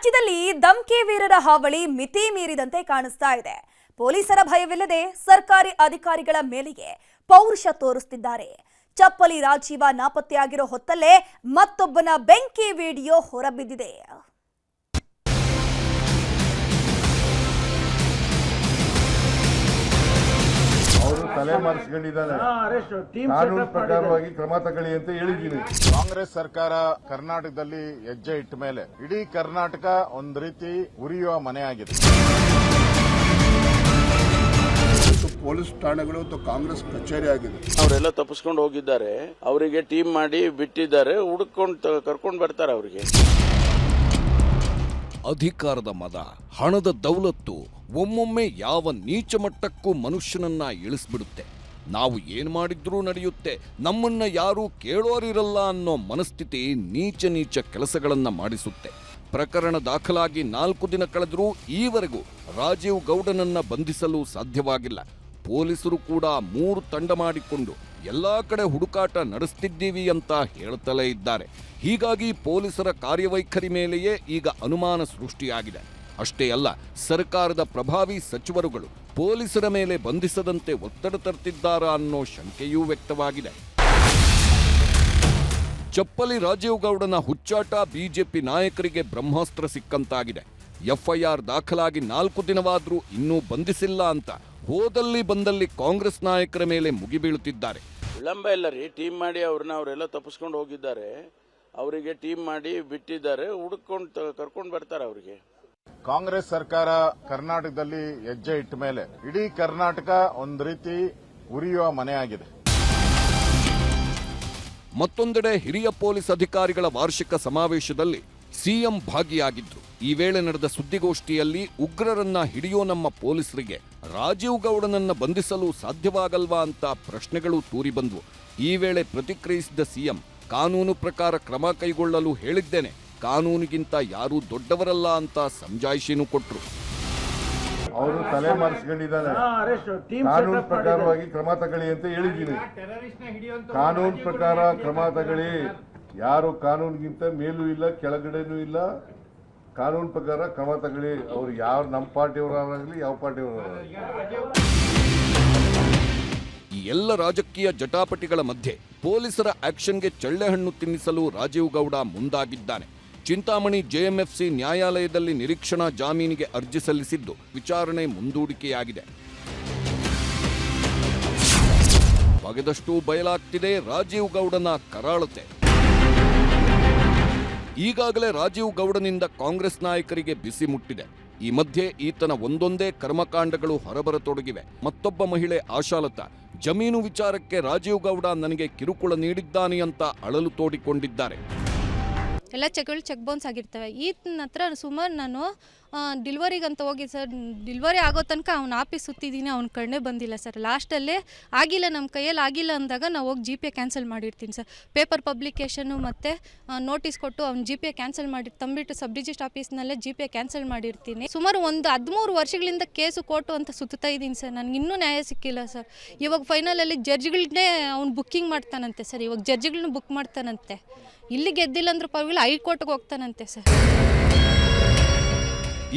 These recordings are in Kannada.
ರಾಜ್ಯದಲ್ಲಿ ಧಮ್ಕಿ ವೀರರ ಹಾವಳಿ ಮಿತಿ ಮೀರಿದಂತೆ ಕಾಣಿಸ್ತಾ ಇದೆ. ಪೊಲೀಸರ ಭಯವಿಲ್ಲದೆ ಸರ್ಕಾರಿ ಅಧಿಕಾರಿಗಳ ಮೇಲೆಯೇ ಪೌರುಷ ತೋರಿಸುತ್ತಿದ್ದಾರೆ. ಚಪ್ಪಲಿ ರಾಜೀವ ನಾಪತ್ತೆಯಾಗಿರೋ ಹೊತ್ತಲ್ಲೇ ಮತ್ತೊಬ್ಬನ ಬೆಂಕಿ ವಿಡಿಯೋ ಹೊರಬಿದ್ದಿದೆ. ಅವರು ತಲೆಮರೆಸಿಕೊಂಡಿದ್ದಾರೆ. ಕಾನೂನು ಪ್ರಕಾರವಾಗಿ ಕ್ರಮ ತಗೊಳ್ಳಿ ಅಂತ ಹೇಳಿದ್ದೀನಿ. ಕಾಂಗ್ರೆಸ್ ಸರ್ಕಾರ ಕರ್ನಾಟಕದಲ್ಲಿ ಹೆಜ್ಜೆ ಇಟ್ಟ ಮೇಲೆ ಇಡೀ ಕರ್ನಾಟಕ ಒಂದು ರೀತಿ ಉರಿಯುವ ಮನೆಯಾಗಿದೆ. ಪೊಲೀಸ್ ಠಾಣೆಗಳು ಮತ್ತು ಕಾಂಗ್ರೆಸ್ ಕಚೇರಿ ಆಗಿದೆ. ಅವರೆಲ್ಲ ತಪ್ಪಿಸ್ಕೊಂಡು ಹೋಗಿದ್ದಾರೆ. ಅವರಿಗೆ ಟೀಮ್ ಮಾಡಿ ಬಿಟ್ಟಿದ್ದಾರೆ. ಹುಡುಕೊಂಡು ಕರ್ಕೊಂಡು ಬರ್ತಾರೆ. ಅವರಿಗೆ ಅಧಿಕಾರದ ಮದ, ಹಣದ ದೌಲತ್ತು ಒಮ್ಮೊಮ್ಮೆ ಯಾವ ನೀಚ ಮಟ್ಟಕ್ಕೂ ಮನುಷ್ಯನನ್ನ ಇಳಿಸ್ಬಿಡುತ್ತೆ. ನಾವು ಏನ್ ಮಾಡಿದ್ರೂ ನಡೆಯುತ್ತೆ, ನಮ್ಮನ್ನ ಯಾರೂ ಕೇಳೋರಿರಲ್ಲ ಅನ್ನೋ ಮನಸ್ಥಿತಿ ನೀಚ ಕೆಲಸಗಳನ್ನ ಮಾಡಿಸುತ್ತೆ. ಪ್ರಕರಣ ದಾಖಲಾಗಿ 4 ದಿನ ಕಳೆದರೂ ಈವರೆಗೂ ರಾಜೀವ್ ಗೌಡನನ್ನ ಬಂಧಿಸಲು ಸಾಧ್ಯವಾಗಿಲ್ಲ. ಪೊಲೀಸರು ಕೂಡ 3 ತಂಡ ಮಾಡಿಕೊಂಡು ಎಲ್ಲಾ ಕಡೆ ಹುಡುಕಾಟ ನಡೆಸ್ತಿದ್ದೀವಿ ಅಂತ ಹೇಳ್ತಲೇ ಇದ್ದಾರೆ. ಹೀಗಾಗಿ ಪೊಲೀಸರ ಕಾರ್ಯವೈಖರಿ ಮೇಲೆಯೇ ಈಗ ಅನುಮಾನ ಸೃಷ್ಟಿಯಾಗಿದೆ. ಅಷ್ಟೇ ಅಲ್ಲ, ಸರ್ಕಾರದ ಪ್ರಭಾವಿ ಸಚಿವರುಗಳು ಪೊಲೀಸರ ಮೇಲೆ ಬಂಧಿಸದಂತೆ ಒತ್ತಡ ತರ್ತಿದ್ದಾರಾ ಅನ್ನೋ ಶಂಕೆಯೂ ವ್ಯಕ್ತವಾಗಿದೆ. ಚಪ್ಪಲಿ ರಾಜೀವ್ ಗೌಡನ ಹುಚ್ಚಾಟ ಬಿಜೆಪಿ ನಾಯಕರಿಗೆ ಬ್ರಹ್ಮಾಸ್ತ್ರ ಸಿಕ್ಕಂತಾಗಿದೆ. ಎಫ್ಐಆರ್ ದಾಖಲಾಗಿ 4 ದಿನವಾದ್ರೂ ಇನ್ನೂ ಬಂಧಿಸಿಲ್ಲ ಅಂತ ಹೋದಲ್ಲಿ ಬಂದಲ್ಲಿ ಕಾಂಗ್ರೆಸ್ ನಾಯಕರ ಮೇಲೆ ಮುಗಿಬೀಳುತ್ತಿದ್ದಾರೆ. ವಿಳಂಬ ಇಲ್ಲ ರೀ. ಟೀಮ್ ಮಾಡಿ ಅವರೆಲ್ಲ ತಪ್ಪಿಸ್ಕೊಂಡು ಹೋಗಿದ್ದಾರೆ. ಅವರಿಗೆ ಟೀಮ್ ಮಾಡಿ ಬಿಟ್ಟಿದ್ದಾರೆ. ಹುಡುಕೊಂಡು ಕರ್ಕೊಂಡು ಬರ್ತಾರೆ. ಅವರಿಗೆ ಕಾಂಗ್ರೆಸ್ ಸರ್ಕಾರ ಕರ್ನಾಟಕದಲ್ಲಿ ಹೆಜ್ಜೆ ಇಟ್ಟ ಮೇಲೆ ಇಡೀ ಕರ್ನಾಟಕ ಒಂದು ರೀತಿ ಉರಿಯುವ ಮನೆಯಾಗಿದೆ. ಮತ್ತೊಂದೆಡೆ ಹಿರಿಯ ಪೊಲೀಸ್ ಅಧಿಕಾರಿಗಳ ವಾರ್ಷಿಕ ಸಮಾವೇಶದಲ್ಲಿ ಸಿಎಂ ಭಾಗಿಯಾಗಿದ್ರು. ಈ ವೇಳೆ ನಡೆದ ಸುದ್ದಿಗೋಷ್ಠಿಯಲ್ಲಿ ಉಗ್ರರನ್ನ ಹಿಡಿಯೋ ನಮ್ಮ ಪೊಲೀಸರಿಗೆ ರಾಜೀವ್ ಗೌಡನನ್ನ ಬಂಧಿಸಲು ಸಾಧ್ಯವಾಗಲ್ವಾ ಅಂತ ಪ್ರಶ್ನೆಗಳು ತೂರಿ ಬಂದ್ವು. ಈ ವೇಳೆ ಪ್ರತಿಕ್ರಿಯಿಸಿದ ಸಿಎಂ, ಕಾನೂನು ಪ್ರಕಾರ ಕ್ರಮ ಕೈಗೊಳ್ಳಲು ಹೇಳಿದ್ದೇನೆ, ಕಾನೂನಿಗಿಂತ ಯಾರೂ ದೊಡ್ಡವರಲ್ಲ ಅಂತ ಸಮಜಾಯಿಷಿನೂ ಕೊಟ್ರು. ಅವರು ತಲೆಮರೆಸಿಕೊಂಡಿದ್ದಾರೆ. ಕಾನೂನು ಪ್ರಕಾರವಾಗಿ ಕ್ರಮ ತಗೊಳ್ಳಿ ಅಂತ ಹೇಳಿದ್ದೀನಿ. ಕಾನೂನು ಪ್ರಕಾರ ಕ್ರಮ ತಗೊಳ್ಳಿ. ಯಾರು ಕಾನೂನಿಗಿಂತ ಮೇಲೂ ಇಲ್ಲ, ಕೆಳಗಡೆನೂ ಇಲ್ಲ. ಕಾನೂನು ಪ್ರಕಾರ ಕ್ರಮ ತಗೊಳ್ಳಿ. ಅವ್ರು ಯಾರು ನಮ್ಮ ಪಾರ್ಟಿಯವರಾಗಲಿ ಯಾವ ಪಾರ್ಟಿಯವರಾಗಲಿ. ಈ ಎಲ್ಲ ರಾಜಕೀಯ ಜಟಾಪಟಿಗಳ ಮಧ್ಯೆ ಪೊಲೀಸರ ಆಕ್ಷನ್ಗೆ ಚಳ್ಳೆಹಣ್ಣು ತಿನ್ನಿಸಲು ರಾಜೀವ್ ಗೌಡ ಮುಂದಾಗಿದ್ದಾನೆ. ಚಿಂತಾಮಣಿ ಜೆಎಂಎಫ್ಸಿ ನ್ಯಾಯಾಲಯದಲ್ಲಿ ನಿರೀಕ್ಷಣಾ ಜಾಮೀನಿಗೆ ಅರ್ಜಿ ಸಲ್ಲಿಸಿದ್ದು ವಿಚಾರಣೆ ಮುಂದೂಡಿಕೆಯಾಗಿದೆ. ಬಗೆದಷ್ಟು ಬಯಲಾಗ್ತಿದೆ ರಾಜೀವ್ ಗೌಡನ ಕರಾಳತೆ. ಈಗಾಗಲೇ ರಾಜೀವ್ ಗೌಡನಿಂದ ಕಾಂಗ್ರೆಸ್ ನಾಯಕರಿಗೆ ಬಿಸಿ ಮುಟ್ಟಿದೆ. ಈ ಮಧ್ಯೆ ಈತನ ಒಂದೊಂದೇ ಕರ್ಮಕಾಂಡಗಳು ಹೊರಬರತೊಡಗಿವೆ. ಮತ್ತೊಬ್ಬ ಮಹಿಳೆ ಆಶಾಲತಾ ಜಮೀನು ವಿಚಾರಕ್ಕೆ ರಾಜೀವ್ ಗೌಡ ನನಗೆ ಕಿರುಕುಳ ನೀಡಿದ್ದಾನೆ ಅಂತ ಅಳಲು ತೋಡಿಕೊಂಡಿದ್ದಾರೆ. ಎಲ್ಲ ಚೆಕ್ ಬೌನ್ಸ್ ಆಗಿರ್ತವೆ. ಈತನ ಹತ್ರ ಸುಮಾರು ನಾನು ಡಿಲ್ವರಿಗಂತ ಹೋಗಿ ಸರ್, ಡಿಲ್ವರಿ ಆಗೋ ತನಕ ಅವ್ನ ಆಫೀಸ್ ಸುತ್ತಿದ್ದೀನಿ, ಅವ್ನ ಕಣ್ಣೇ ಬಂದಿಲ್ಲ ಸರ್. ಲಾಸ್ಟಲ್ಲೇ ಆಗಿಲ್ಲ, ನಮ್ಮ ಕೈಯಲ್ಲಿ ಆಗಿಲ್ಲ ಅಂದಾಗ ನಾವು ಹೋಗಿ GPA ಕ್ಯಾನ್ಸಲ್ ಮಾಡಿರ್ತೀನಿ ಸರ್. ಪೇಪರ್ ಪಬ್ಲಿಕೇಶನು ಮತ್ತು ನೋಟಿಸ್ ಕೊಟ್ಟು ಅವ್ನು GPA ಕ್ಯಾನ್ಸಲ್ ಮಾಡಿ ತಂಬಿಟ್ಟು ಸಬ್ ರಿಜಿಸ್ಟ್ರ್ ಆಫೀಸ್ನಲ್ಲೇ GPA ಕ್ಯಾನ್ಸಲ್ ಮಾಡಿರ್ತೀನಿ. ಸುಮಾರು ಒಂದು 13 ವರ್ಷಗಳಿಂದ ಕೇಸು ಕೋರ್ಟು ಅಂತ ಸುತ್ತಾ ಇದ್ದೀನಿ ಸರ್. ನನಗೆ ಇನ್ನೂ ನ್ಯಾಯ ಸಿಕ್ಕಿಲ್ಲ ಸರ್. ಇವಾಗ ಫೈನಲಲ್ಲಿ ಜಡ್ಜ್ಗಳನ್ನೇ ಅವ್ನು ಬುಕ್ಕಿಂಗ್ ಮಾಡ್ತಾನಂತೆ ಸರ್. ಇವಾಗ ಜಡ್ಜ್ಗಳನ್ನ ಬುಕ್ ಮಾಡ್ತಾನಂತೆ. ಇಲ್ಲಿ ಗೆದ್ದಿಲ್ಲ ಅಂದ್ರೆ ಪರವಾಗಿಲ್ಲ, ಹೈಕೋರ್ಟ್ಗೆ ಹೋಗ್ತಾನಂತೆ ಸರ್.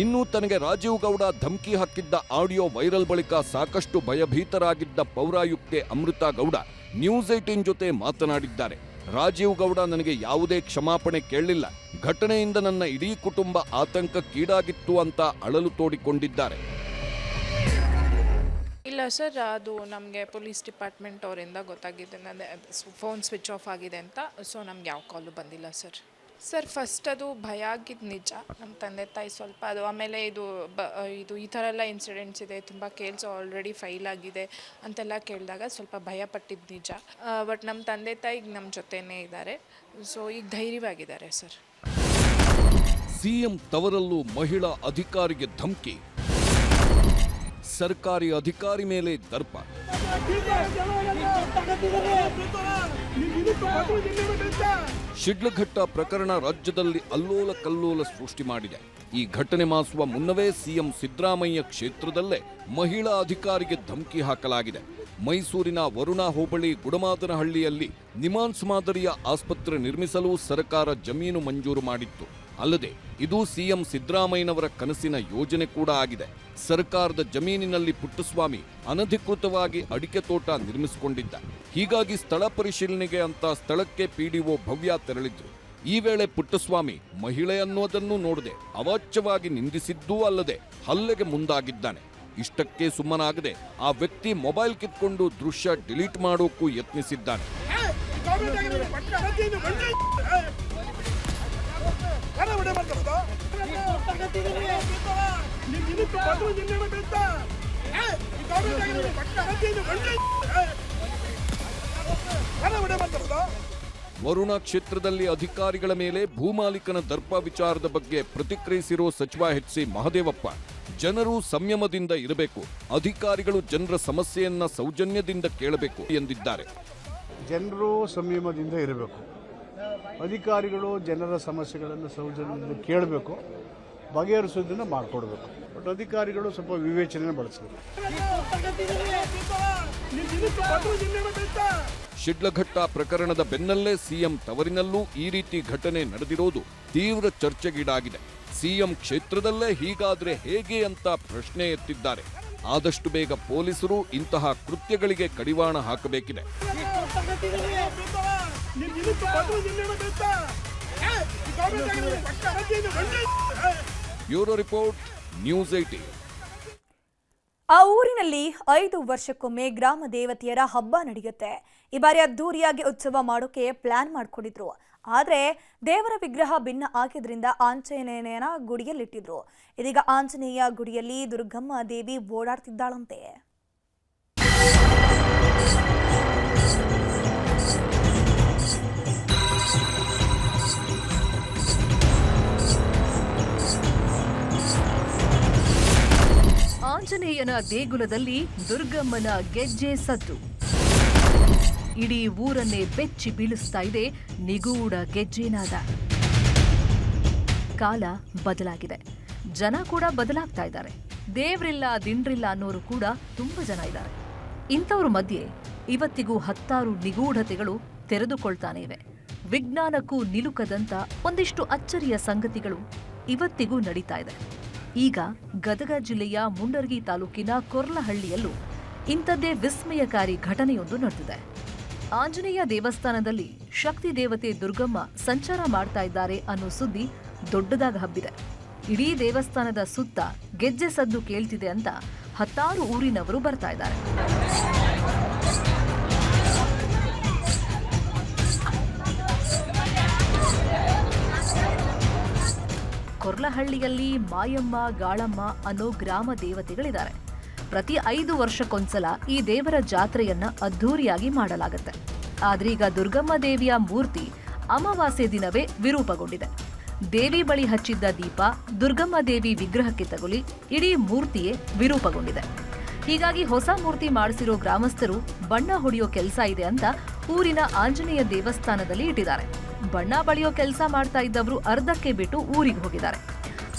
ಇನ್ನು ತನಗೆ ರಾಜೀವ್ ಗೌಡ ಧಮಕಿ ಹಾಕಿದ್ದ ಆಡಿಯೋ ವೈರಲ್ ಬಳಿಕ ಸಾಕಷ್ಟು ಭಯಭೀತರಾಗಿದ್ದ ಪೌರಾಯುಕ್ತೆ ಅಮೃತಾ ಗೌಡ ನ್ಯೂಸ್ 18 ಜೊತೆ ಮಾತನಾಡಿದ್ದಾರೆ. ರಾಜೀವ್ ಗೌಡ ನನಗೆ ಯಾವುದೇ ಕ್ಷಮಾಪಣೆ ಕೇಳಲಿಲ್ಲ, ಘಟನೆಯಿಂದ ನನ್ನ ಇಡೀ ಕುಟುಂಬ ಆತಂಕಕ್ಕೀಡಾಗಿತ್ತು ಅಂತ ಅಳಲು ತೋಡಿಕೊಂಡಿದ್ದಾರೆ. ಇಲ್ಲ ಸರ್, ಅದು ನಮಗೆ ಪೊಲೀಸ್ ಡಿಪಾರ್ಟ್ಮೆಂಟ್ ಅವರಿಂದ ಗೊತ್ತಾಗಿದೆ. ಫೋನ್ ಸ್ವಿಚ್ ಆಫ್ ಆಗಿದೆ ಅಂತ. ಸೊ ನಮ್ಗೆ ಯಾವ ಕಾಲು ಬಂದಿಲ್ಲ ಸರ್. ಸರ್, ಫಸ್ಟ್ ಅದು ಭಯ ಆಗಿದ್ದು ನಿಜ. ನಮ್ಮ ತಂದೆ ತಾಯಿ ಸ್ವಲ್ಪ ಅದು, ಆಮೇಲೆ ಇದು ಈ ಥರ ಎಲ್ಲ ಇನ್ಸಿಡೆಂಟ್ಸ್ ಇದೆ, ತುಂಬ ಕೇಸ್ ಆಲ್ರೆಡಿ ಫೈಲ್ ಆಗಿದೆ ಅಂತೆಲ್ಲ ಕೇಳಿದಾಗ ಸ್ವಲ್ಪ ಭಯ ಪಟ್ಟಿದ್ದು ನಿಜ. ಬಟ್ ನಮ್ಮ ತಂದೆ ತಾಯಿ ನಮ್ಮ ಜೊತೆನೇ ಇದ್ದಾರೆ. ಸೊ ಈಗ ಧೈರ್ಯವಾಗಿದ್ದಾರೆ ಸರ್. ಸಿಎಂ ತವರಲ್ಲೂ ಮಹಿಳಾ ಅಧಿಕಾರಿಗೆ ಧಮಕಿ, ಸರ್ಕಾರಿ ಅಧಿಕಾರಿ ಮೇಲೆ ದರ್ಪ. ಶಿಡ್ಲಘಟ್ಟ ಪ್ರಕರಣ ರಾಜ್ಯದಲ್ಲಿ ಅಲ್ಲೋಲ ಕಲ್ಲೋಲ ಸೃಷ್ಟಿ ಮಾಡಿದೆ. ಈ ಘಟನೆ ಮಾಸುವ ಮುನ್ನವೇ ಸಿಎಂ ಸಿದ್ದರಾಮಯ್ಯ ಕ್ಷೇತ್ರದಲ್ಲೇ ಮಹಿಳಾ ಅಧಿಕಾರಿಗೆ ಧಮಕಿ ಹಾಕಲಾಗಿದೆ. ಮೈಸೂರಿನ ವರುಣಾ ಹೋಬಳಿ ಗುಡಮಾದನಹಳ್ಳಿಯಲ್ಲಿ ನಿಮಾನ್ಸ್ ಮಾದರಿಯ ಆಸ್ಪತ್ರೆ ನಿರ್ಮಿಸಲು ಸರ್ಕಾರ ಜಮೀನು ಮಂಜೂರು ಮಾಡಿತ್ತು. ಅಲ್ಲದೆ ಇದು ಸಿಎಂ ಸಿದ್ದರಾಮಯ್ಯನವರ ಕನಸಿನ ಯೋಜನೆ ಕೂಡ ಆಗಿದೆ. ಸರ್ಕಾರದ ಜಮೀನಿನಲ್ಲಿ ಪುಟ್ಟಸ್ವಾಮಿ ಅನಧಿಕೃತವಾಗಿ ಅಡಿಕೆ ತೋಟ ನಿರ್ಮಿಸಿಕೊಂಡಿದ್ದ. ಹೀಗಾಗಿ ಸ್ಥಳ ಪರಿಶೀಲನೆಗೆ ಅಂತ ಸ್ಥಳಕ್ಕೆ ಪಿಡಿಒ ಭವ್ಯ ತೆರಳಿದ್ರು. ಈ ವೇಳೆ ಪುಟ್ಟಸ್ವಾಮಿ ಮಹಿಳೆ ಅನ್ನೋದನ್ನು ನೋಡದೆ ಅವಾಚ್ಯವಾಗಿ ನಿಂದಿಸಿದ್ದೂ ಅಲ್ಲದೆ ಹಲ್ಲೆಗೆ ಮುಂದಾಗಿದ್ದಾನೆ. ಇಷ್ಟಕ್ಕೆ ಸುಮ್ಮನಾಗದೆ ಆ ವ್ಯಕ್ತಿ ಮೊಬೈಲ್ ಕಿತ್ಕೊಂಡು ದೃಶ್ಯ ಡಿಲೀಟ್ ಮಾಡೋಕ್ಕೂ ಯತ್ನಿಸಿದ್ದಾನೆ. ವರುಣಾ ಕ್ಷೇತ್ರದಲ್ಲಿ ಅಧಿಕಾರಿಗಳ ಮೇಲೆ ಭೂಮಾಲೀಕನ ದರ್ಪ ವಿಚಾರದ ಬಗ್ಗೆ ಪ್ರತಿಕ್ರಿಯಿಸಿರೋ ಸಚಿವ ಎಚ್.ಸಿ. ಮಹದೇವಪ್ಪ, ಜನರು ಸಂಯಮದಿಂದ ಇರಬೇಕು, ಅಧಿಕಾರಿಗಳು ಜನರ ಸಮಸ್ಯೆಯನ್ನ ಸೌಜನ್ಯದಿಂದ ಕೇಳಬೇಕು ಎಂದಿದ್ದಾರೆ. ಜನರು ಸಂಯಮದಿಂದ ಇರಬೇಕು, ಅಧಿಕಾರಿಗಳು ಜನರ ಸಮಸ್ಯೆಗಳನ್ನು ಸೌಜನ್ಯದಿಂದ ಕೇಳಬೇಕು, ಬಗೆಹರಿಸೋದನ್ನ ಮಾಡಿಕೊಡ್ಬೇಕು. ಬಟ್ ಅಧಿಕಾರಿಗಳು ಸ್ವಲ್ಪ ವಿವೇಚನೆ ಬಳಸಬೇಕು. ಶಿಡ್ಲಘಟ್ಟ ಪ್ರಕರಣದ ಬೆನ್ನಲ್ಲೇ ಸಿಎಂ ತವರಿನಲ್ಲೂ ಈ ರೀತಿ ಘಟನೆ ನಡೆದಿರೋದು ತೀವ್ರ ಚರ್ಚೆಗೀಡಾಗಿದೆ. ಸಿಎಂ ಕ್ಷೇತ್ರದಲ್ಲೇ ಹೀಗಾದ್ರೆ ಹೇಗೆ ಅಂತ ಪ್ರಶ್ನೆ ಎತ್ತಿದ್ದಾರೆ. ಆದಷ್ಟು ಬೇಗ ಪೊಲೀಸರು ಇಂತಹ ಕೃತ್ಯಗಳಿಗೆ ಕಡಿವಾಣ ಹಾಕಬೇಕಿದೆ. Bureau report, news 18. ಆ ಊರಿನಲ್ಲಿ 5 ವರ್ಷಕ್ಕೊಮ್ಮೆ ಗ್ರಾಮ ದೇವತೆಯರ ಹಬ್ಬ ನಡೆಯುತ್ತೆ. ಈ ಬಾರಿ ಅದ್ದೂರಿಯಾಗಿ ಉತ್ಸವ ಮಾಡೋಕೆ ಪ್ಲಾನ್ ಮಾಡ್ಕೊಂಡಿದ್ರು. ಆದ್ರೆ ದೇವರ ವಿಗ್ರಹ ಭಿನ್ನ ಆಗಿದ್ರಿಂದ ಆಂಜನೇಯನ ಗುಡಿಯಲ್ಲಿಟ್ಟಿದ್ರು. ಇದೀಗ ಆಂಜನೇಯ ಗುಡಿಯಲ್ಲಿ ದುರ್ಗಮ್ಮ ದೇವಿ ಓಡಾಡ್ತಿದ್ದಾಳಂತೆ. ಆಂಜನೇಯನ ದೇಗುಲದಲ್ಲಿ ದುರ್ಗಮ್ಮನ ಗೆಜ್ಜೆ ಸದ್ದು. ಇಡೀ ಊರನ್ನೇ ಬೆಚ್ಚಿ ಬೀಳಿಸ್ತಾ ಇದೆ ನಿಗೂಢ ಗೆಜ್ಜೆನಾದ. ಕಾಲ ಬದಲಾಗಿದೆ, ಜನ ಕೂಡ ಬದಲಾಗ್ತಾ ಇದ್ದಾರೆ. ದೇವ್ರಿಲ್ಲ ದಿಂಡ್ರಿಲ್ಲ ಅನ್ನೋರು ಕೂಡ ತುಂಬಾ ಜನ ಇದ್ದಾರೆ. ಇಂಥವ್ರ ಮಧ್ಯೆ ಇವತ್ತಿಗೂ 10 ನಿಗೂಢತೆಗಳು ತೆರೆದುಕೊಳ್ತಾನೆ ಇವೆ. ವಿಜ್ಞಾನಕ್ಕೂ ನಿಲುಕದಂತ ಒಂದಿಷ್ಟು ಅಚ್ಚರಿಯ ಸಂಗತಿಗಳು ಇವತ್ತಿಗೂ ನಡೀತಾ ಇದೆ. ಈಗ ಗದಗ ಜಿಲ್ಲೆಯ ಮುಂಡರಗಿ ತಾಲೂಕಿನ ಕೊರ್ಲಹಳ್ಳಿಯಲ್ಲೂ ಇಂಥದ್ದೇ ವಿಸ್ಮಯಕಾರಿ ಘಟನೆಯೊಂದು ನಡೆದಿದೆ. ಆಂಜನೇಯ ದೇವಸ್ಥಾನದಲ್ಲಿ ಶಕ್ತಿ ದೇವತೆ ದುರ್ಗಮ್ಮ ಸಂಚಾರ ಮಾಡ್ತಾ ಇದ್ದಾರೆ ಅನ್ನೋ ಸುದ್ದಿ ದೊಡ್ಡದಾಗಿ ಹಬ್ಬಿದೆ. ಇಡೀ ದೇವಸ್ಥಾನದ ಸುತ್ತ ಗೆಜ್ಜೆ ಸದ್ದು ಕೇಳ್ತಿದೆ ಅಂತ 10 ಊರಿನವರು ಬರ್ತಾ ಇದ್ದಾರೆ. ಕೊರ್ಲಹಳ್ಳಿಯಲ್ಲಿ ಮಾಯಮ್ಮ, ಗಾಳಮ್ಮ ಅನ್ನೋ ಗ್ರಾಮ ದೇವತೆಗಳಿದ್ದಾರೆ. ಪ್ರತಿ 5 ವರ್ಷಕ್ಕೊಂದ್ಸಲ ಈ ದೇವರ ಜಾತ್ರೆಯನ್ನ ಅದ್ಧೂರಿಯಾಗಿ ಮಾಡಲಾಗುತ್ತೆ. ಆದ್ರೀಗ ದುರ್ಗಮ್ಮ ದೇವಿಯ ಮೂರ್ತಿ ಅಮಾವಾಸ್ಯೆ ದಿನವೇ ವಿರೂಪಗೊಂಡಿದೆ. ದೇವಿ ಬಳಿ ಹಚ್ಚಿದ್ದ ದೀಪ ದುರ್ಗಮ್ಮ ದೇವಿ ವಿಗ್ರಹಕ್ಕೆ ತಗುಲಿ ಇಡೀ ಮೂರ್ತಿಯೇ ವಿರೂಪಗೊಂಡಿದೆ. ಹೀಗಾಗಿ ಹೊಸ ಮೂರ್ತಿ ಮಾಡಿಸಿರೋ ಗ್ರಾಮಸ್ಥರು ಬಣ್ಣ ಹೊಡೆಯೋ ಕೆಲಸ ಇದೆ ಅಂತ ಊರಿನ ಆಂಜನೇಯ ದೇವಸ್ಥಾನದಲ್ಲಿ ಇಟ್ಟಿದ್ದಾರೆ. ಬಣ್ಣ ಬಳಿಯೋ ಕೆಲಸ ಮಾಡ್ತಾ ಇದ್ದವರು ಅರ್ಧಕ್ಕೆ ಬಿಟ್ಟು ಊರಿಗೆ ಹೋಗಿದ್ದಾರೆ.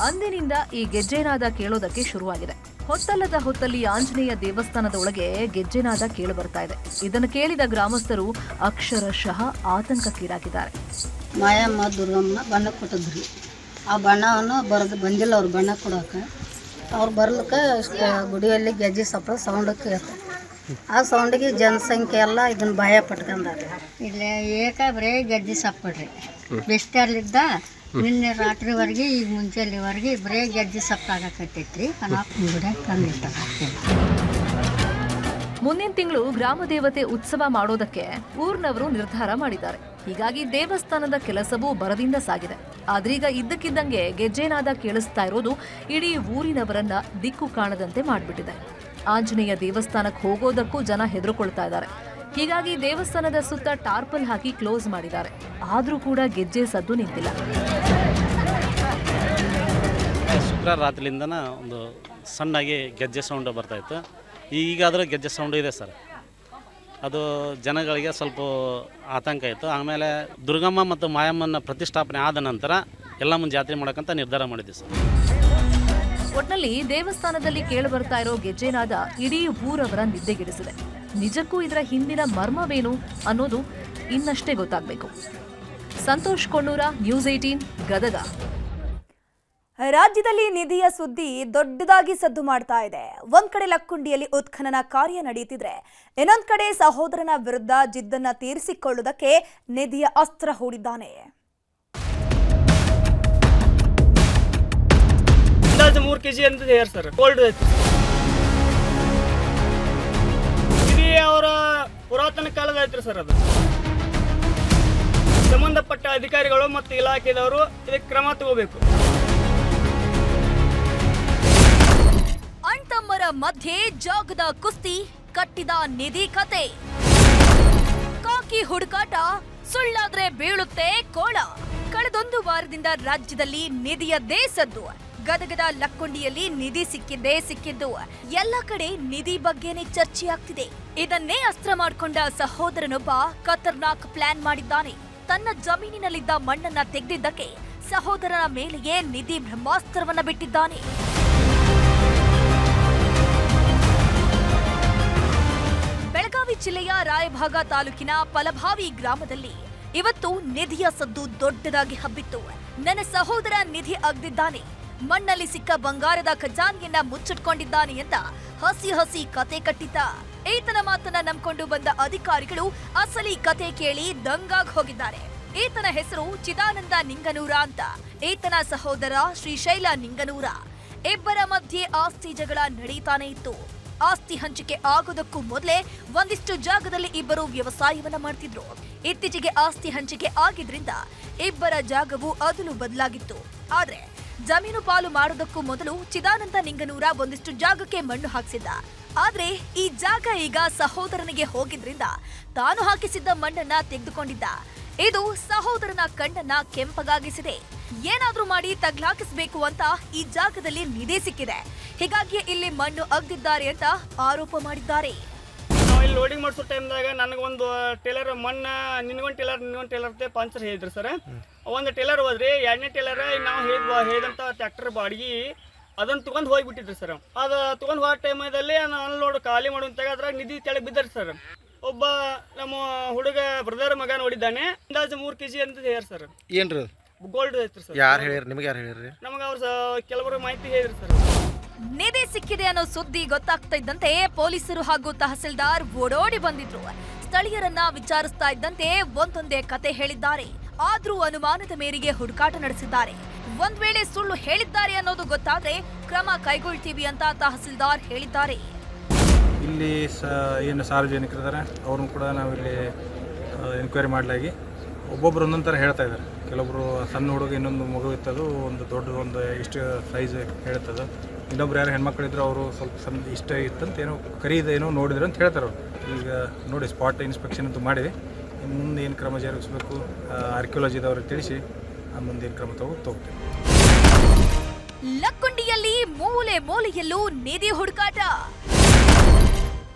ಅಂದಿನಿಂದ ಈ ಗೆಜ್ಜೆನಾದ ಕೇಳೋದಕ್ಕೆ ಶುರುವಾಗಿದೆ. ಹೊತ್ತಲ್ಲದ ಹೊತ್ತಲ್ಲಿ ಆಂಜನೇಯ ದೇವಸ್ಥಾನದ ಒಳಗೆ ಗೆಜ್ಜೆನಾದ ಕೇಳಿ ಬರ್ತಾ ಇದೆ. ಇದನ್ನು ಕೇಳಿದ ಗ್ರಾಮಸ್ಥರು ಅಕ್ಷರಶಃ ಆತಂಕಕ್ಕೀಡಾಗಿದ್ದಾರೆ. ಮಾಯಮ್ಮ ದುರ್ಗಮ್ಮ ಬಣ್ಣ ಕೊಟ್ಟಿದ್ರಿ. ಆ ಬಣ್ಣವನ್ನು ಬಂದಿಲ್ಲ ಅವ್ರು ಬಣ್ಣ ಕೊಡೋಕೆ. ಅವ್ರು ಬರ್ಲಿಕ್ಕೆ ಗುಡಿಯಲ್ಲಿ ಗೆಜ್ಜೆ ಸಪ್ಪ ಸೌಂಡ್ ಕೇಳ್ತಾರೆ. ಆ ಸೌಂಡಿಗೆ ಜನಸಂಖ್ಯೆ ಎಲ್ಲ ಇದನ್ನ ಭಯ ಪಟ್ಕೊಂಡಾರೆ. ಇಲ್ಲೇ ಏಕಾಬ್ರೆ ಗೆಜ್ಜೆ ಸಪ್ಪಡ್ರಿ ಬಿಸ್ತಾರ್ಲಿದ್ದ ನಿನ್ನೆ ರಾತ್ರಿವರೆಗೆ ಈಗ ಮುಂಚೆಲಿವರೆಗೆ ಬರೇ ಗೆಜ್ಜೆ ಸಪ್ಪಾಗಕತ್ತೈತ್ರಿ. ಮುಂದಿನ ತಿಂಗಳು ಗ್ರಾಮ ದೇವತೆ ಉತ್ಸವ ಮಾಡೋದಕ್ಕೆ ಊರ್ನವರು ನಿರ್ಧಾರ ಮಾಡಿದ್ದಾರೆ. ಹೀಗಾಗಿ ದೇವಸ್ಥಾನದ ಕೆಲಸವೂ ಭರದಿಂದ ಸಾಗಿದೆ. ಆದ್ರೀಗ ಇದ್ದಕ್ಕಿದ್ದಂಗೆ ಗೆಜ್ಜೆನಾದ ಕೇಳಿಸ್ತಾ ಇರೋದು ಇಡೀ ಊರಿನವರನ್ನ ದಿಕ್ಕು ಕಾಣದಂತೆ ಮಾಡಿಬಿಟ್ಟಿದೆ. ಆಂಜನೇಯ ದೇವಸ್ಥಾನಕ್ಕೆ ಹೋಗೋದಕ್ಕೂ ಜನ ಹೆದರ್ಕೊಳ್ತಾ ಇದ್ದಾರೆ. ಹೀಗಾಗಿ ದೇವಸ್ಥಾನದ ಸುತ್ತ ಟಾರ್ಪಲ್ ಹಾಕಿ ಕ್ಲೋಸ್ ಮಾಡಿದ್ದಾರೆ. ಆದ್ರೂ ಕೂಡ ಗೆಜ್ಜೆ ಸದ್ದು ನಿಂತಿಲ್ಲ. ಶುಕ್ರವಾರ ರಾತ್ರಿಯಿಂದನ ಒಂದು ಸಣ್ಣಾಗಿ ಗೆಜ್ಜೆ ಸೌಂಡ್ ಬರ್ತಾ ಇತ್ತು. ಈಗಾದರೂ ಗೆಜ್ಜೆ ಸೌಂಡ್ ಇದೆ ಸರ್. ಅದು ಜನಗಳಿಗೆ ಸ್ವಲ್ಪ ಆತಂಕ ಇತ್ತು. ಆಮೇಲೆ ದುರ್ಗಮ್ಮ ಮತ್ತು ಮಾಯಮ್ಮನ ಪ್ರತಿಷ್ಠಾಪನೆ ಆದ ನಂತರ ಎಲ್ಲ ಮುಂದೆ ಜಾತ್ರೆ ಮಾಡೋಕ್ಕಂತ ನಿರ್ಧಾರ ಮಾಡಿದ್ವಿ ಸರ್. ಒಟ್ನಲ್ಲಿ ದೇವಸ್ಥಾನದಲ್ಲಿ ಕೇಳಿಬರ್ತಾ ಇರೋ ಗೆಜ್ಜೆನಾದ ಇಡೀ ಊರವರ ನಿದ್ದೆಗೆಡಿಸಿದೆ. ನಿಜಕ್ಕೂ ಇದರ ಹಿಂದಿನ ಮರ್ಮವೇನು ಅನ್ನೋದು ಇನ್ನಷ್ಟೇ ಗೊತ್ತಾಗಬೇಕು. ಸಂತೋಷ್ ಕೊಂಡೂರ, ನ್ಯೂಸ್ 18, ಗದಗ. ರಾಜ್ಯದಲ್ಲಿ ನಿಧಿಯ ಸುದ್ದಿ ದೊಡ್ಡದಾಗಿ ಸದ್ದು ಮಾಡ್ತಾ ಇದೆ. ಒಂದ್ ಕಡೆ ಲಕ್ಕುಂಡಿಯಲ್ಲಿ ಉತ್ಖನನ ಕಾರ್ಯ ನಡೆಯುತ್ತಿದ್ರೆ, ಇನ್ನೊಂದ್ ಕಡೆ ಸಹೋದರನ ವಿರುದ್ಧ ಜಿದ್ದನ್ನ ತೀರಿಸಿಕೊಳ್ಳುವುದಕ್ಕೆ ನಿಧಿಯ ಅಸ್ತ್ರ ಹೂಡಿದ್ದಾನೆ. ಅಂದಾಜು 3 kg ಅಂತ ಹೇರ್ ಸರ್ ಗೋಲ್ಡ್ ಐತಿ. ಇದು ಅವರ ಪುರಾತನ ಕಾಲದ ಐತ್ರಿ ಸರ್. ಅದು ಸಂಬಂಧಪಟ್ಟ ಅಧಿಕಾರಿಗಳು ಮತ್ತು ಇಲಾಖೆದವರು ಇದಕ್ಕೆ ಕ್ರಮ ತಗೋಬೇಕು. ಅಣ್ತಮ್ಮರ ಮಧ್ಯೆ ಜಾಗದ ಕುಸ್ತಿ, ಕಟ್ಟಿದ ನಿಧಿ ಕತೆ, ಕಾಕಿ ಹುಡುಕಾಟ, ಸುಳ್ಳಾದ್ರೆ ಬೀಳುತ್ತೆ ಕೋಳ. ಕಳೆದೊಂದು ವಾರದಿಂದ ರಾಜ್ಯದಲ್ಲಿ ನಿಧಿಯದ್ದೇ ಸದ್ದು. ಗದಗದ ಲಕ್ಕುಂಡಿಯಲ್ಲಿ ನಿಧಿ ಸಿಕ್ಕಿದ್ದು ಎಲ್ಲ ಕಡೆ ನಿಧಿ ಬಗ್ಗೆನೇ ಚರ್ಚೆಯಾಗ್ತಿದೆ. ಇದನ್ನೇ ಅಸ್ತ್ರ ಮಾಡಿಕೊಂಡ ಸಹೋದರನೊಬ್ಬ ಖತರ್ನಾಕ್ ಪ್ಲಾನ್ ಮಾಡಿದ್ದಾನೆ. ತನ್ನ ಜಮೀನಿನಲ್ಲಿದ್ದ ಮಣ್ಣನ್ನ ತೆಗೆದಿದ್ದಕ್ಕೆ ಸಹೋದರನ ಮೇಲೆಯೇ ನಿಧಿ ಬ್ರಹ್ಮಾಸ್ತ್ರವನ್ನ ಬಿಟ್ಟಿದ್ದಾನೆ. ಬೆಳಗಾವಿ ಜಿಲ್ಲೆಯ ರಾಯಭಾಗ ತಾಲೂಕಿನ ಫಲಭಾವಿ ಗ್ರಾಮದಲ್ಲಿ ಇವತ್ತು ನಿಧಿಯ ಸದ್ದು ದೊಡ್ಡದಾಗಿ ಹಬ್ಬಿತ್ತು. ನನ್ನ ಸಹೋದರ ನಿಧಿ ಅಗ್ದಿದ್ದಾನೆ, ಮಣ್ಣಲ್ಲಿ ಸಿಕ್ಕ ಬಂಗಾರದ ಖಜಾನೆಯನ್ನ ಮುಚ್ಚಿಟ್ಕೊಂಡಿದ್ದಾನೆ ಅಂತ ಹಸಿ ಕತೆ ಕಟ್ಟಿದ್ದ. ಈತನ ಮಾತನ್ನ ನಂಬಿಕೊಂಡು ಬಂದ ಅಧಿಕಾರಿಗಳು ಅಸಲಿ ಕತೆ ಕೇಳಿ ದಂಗಾಗ್ ಹೋಗಿದ್ದಾರೆ. ಈತನ ಹೆಸರು ಚಿದಾನಂದ ನಿಂಗನೂರ ಅಂತ. ಈತನ ಸಹೋದರ ಶ್ರೀಶೈಲ ನಿಂಗನೂರ. ಇಬ್ಬರ ಮಧ್ಯೆ ಆಸ್ತಿ ಜಗಳ ನಡೀತಾನೆ ಇತ್ತು. ಆಸ್ತಿ ಹಂಚಿಕೆ ಆಗೋದಕ್ಕೂ ಮೊದಲೇ ಒಂದಿಷ್ಟು ಜಾಗದಲ್ಲಿ ಇಬ್ಬರು ವ್ಯವಸಾಯವನ್ನ ಮಾಡ್ತಿದ್ರು. ಇತ್ತೀಚೆಗೆ ಆಸ್ತಿ ಹಂಚಿಕೆ ಆಗಿದ್ರಿಂದ ಇಬ್ಬರ ಜಾಗವು ಅದಲು ಬದಲಾಗಿತ್ತು. ಆದ್ರೆ ಜಮೀನು ಪಾಲು ಮಾಡೋದಕ್ಕೂ ಮೊದಲು ಚಿದಾನಂದ ನಿಂಗನೂರ ಒಂದಿಷ್ಟು ಜಾಗಕ್ಕೆ ಮಣ್ಣು ಹಾಕಿಸಿದ್ದ. ಆದ್ರೆ ಈ ಜಾಗ ಈಗ ಸಹೋದರನಿಗೆ ಹೋಗಿದ್ರಿಂದ ತಾನು ಹಾಕಿಸಿದ್ದ ಮಣ್ಣನ್ನ ತೆಗೆದುಕೊಂಡಿದ್ದ. ಇದು ಸಹೋದರನ ಕಣ್ಣನ್ನ ಕೆಂಪಗಾಗಿಸಿದೆ. ಏನಾದ್ರೂ ಮಾಡಿ ತಗ್ಲಾಕಿಸಬೇಕು ಅಂತ ಈ ಜಾಗದಲ್ಲಿ ನಿಧಿ ಸಿಕ್ಕಿದೆ. ಹೀಗಾಗಿ ಇಲ್ಲಿ ಮಣ್ಣು ಅಗ್ದಿದ್ದಾರೆ ಅಂತ ಆರೋಪ ಮಾಡಿದ್ದಾರೆ. ನಾವು ಇಲ್ಲಿ ಲೋಡಿಂಗ್ ಮಾಡಿಸೋ ಟೈಮ್ದಾಗ ನನಗೊಂದು ಟೇಲರ್ ಮಣ್ಣು ನಿನ್ಗೊಂದು ಟೇಲರ್ ಪಂಚರ್ ಹೇಳಿದ್ರು ಸರ್. ಒಂದು ಟೇಲರ್ ಹೋದ್ರಿ, 2ನೇ ಟೇಲರ್ ನಾವು ಹೇಳಿದಂಥ ಟ್ರ್ಯಾಕ್ಟರ್ ಬಾಡಿಗೆ ಅದನ್ನು ತೊಗೊಂಡು ಹೋಗಿಬಿಟ್ಟಿದ್ರು ಸರ್. ಅದು ತೊಗೊಂಡು ಹೋಗೋ ಟೈಮಲ್ಲಿ ಅನ್ಲೋಡ್ ಖಾಲಿ ಮಾಡುವಂತಾಗ ಅದ್ರಾಗ ನಿಧಿ ತೆಳಗೆ ಬಿದ್ದಾರೆ ಸರ್. ಒಬ್ಬ ನಮ್ಮ ಹುಡುಗ ಬ್ರದರ್ ಮಗ ನೋಡಿದ್ದಾನೆ. ಅಂದಾಜು 3 kg ಅಂತ ಹೇರ್ ಸರ್. ಏನ್ರಿ ಗೋಲ್ಡ್ ಐತ್ರಿ ಸರ್. ಯಾರು ಹೇಳಿರಿ ನಿಮಗೆ? ಯಾರು ಹೇಳಿರಿ? ನಮಗೆ ಅವ್ರು ಕೆಲವರು ಮಾಹಿತಿ ಹೇಳಿದ್ರು ಸರ್. ನಿಧಿ ಸಿಕ್ಕಿದೆ ಅನ್ನೋ ಸುದ್ದಿ ಗೊತ್ತಾಗ್ತಾ ಇದ್ದಂತೆ ಪೊಲೀಸರು ಹಾಗೂ ತಹಸೀಲ್ದಾರ್ ಓಡೋಡಿ ಬಂದಿದ್ರು. ಸ್ಥಳೀಯರನ್ನ ವಿಚಾರಿಸ್ತಾ ಇದ್ದಂತೆ ಒಂದೊಂದೇ ಕತೆ ಹೇಳಿದ್ದಾರೆ. ಆದ್ರೂ ಅನುಮಾನದ ಮೇರೆಗೆ ಹುಡುಕಾಟ ನಡೆಸಿದ್ದಾರೆ. ಒಂದ್ ವೇಳೆ ಸುಳ್ಳು ಹೇಳಿದ್ದಾರೆ ಅನ್ನೋದು ಗೊತ್ತಾದ್ರೆ ಕ್ರಮ ಕೈಗೊಳ್ತೀವಿ ಅಂತ ತಹಸೀಲ್ದಾರ್ ಹೇಳಿದ್ದಾರೆ. ಇಲ್ಲಿ ಏನು ಸಾರ್ವಜನಿಕರಿದ್ದಾರೆ ಅವ್ರನ್ನು ಕೂಡ ನಾವಿಲ್ಲಿ ಎನ್ಕ್ವೈರಿ ಮಾಡಲಾಗಿ ಒಬ್ಬೊಬ್ರು ಒಂದೊಂದು ಥರ ಹೇಳ್ತಾ ಇದ್ದಾರೆ. ಕೆಲವೊಬ್ರು ಸಣ್ಣ ಹುಡುಗ ಇನ್ನೊಂದು ಮಗು ಇತ್ತದು ಒಂದು ದೊಡ್ಡದೊಂದು ಇಷ್ಟು ಸೈಜ್ ಹೇಳ್ತದೆ. ಇನ್ನೊಬ್ರು ಯಾರು ಹೆಣ್ಮಕ್ಳಿದ್ರು ಅವರು ಸ್ವಲ್ಪ ಸಣ್ಣ ಇಷ್ಟ ಇತ್ತಂತ ಏನೋ ಏನೋ ನೋಡಿದ್ರು ಅಂತ ಹೇಳ್ತಾರೆ ಅವರು. ಈಗ ನೋಡಿ ಸ್ಪಾಟ್ ಇನ್ಸ್ಪೆಕ್ಷನ್ ಅಂತೂ ಮಾಡಿದೆ. ಮುಂದೆ ಏನು ಕ್ರಮ ಜರುಗಿಸ್ಬೇಕು ಆರ್ಕಿಯಾಲಜಿದವ್ರಿಗೆ ತಿಳಿಸಿ ಮುಂದೆ ಏನು ಕ್ರಮ ತಗೋತೀವಿ. ಲಕ್ಕುಂಡಿಯಲ್ಲಿ ಮೂಲೆ ಮೂಲೆಯಲ್ಲೂ ನಿಧಿ ಹುಡುಕಾಟ.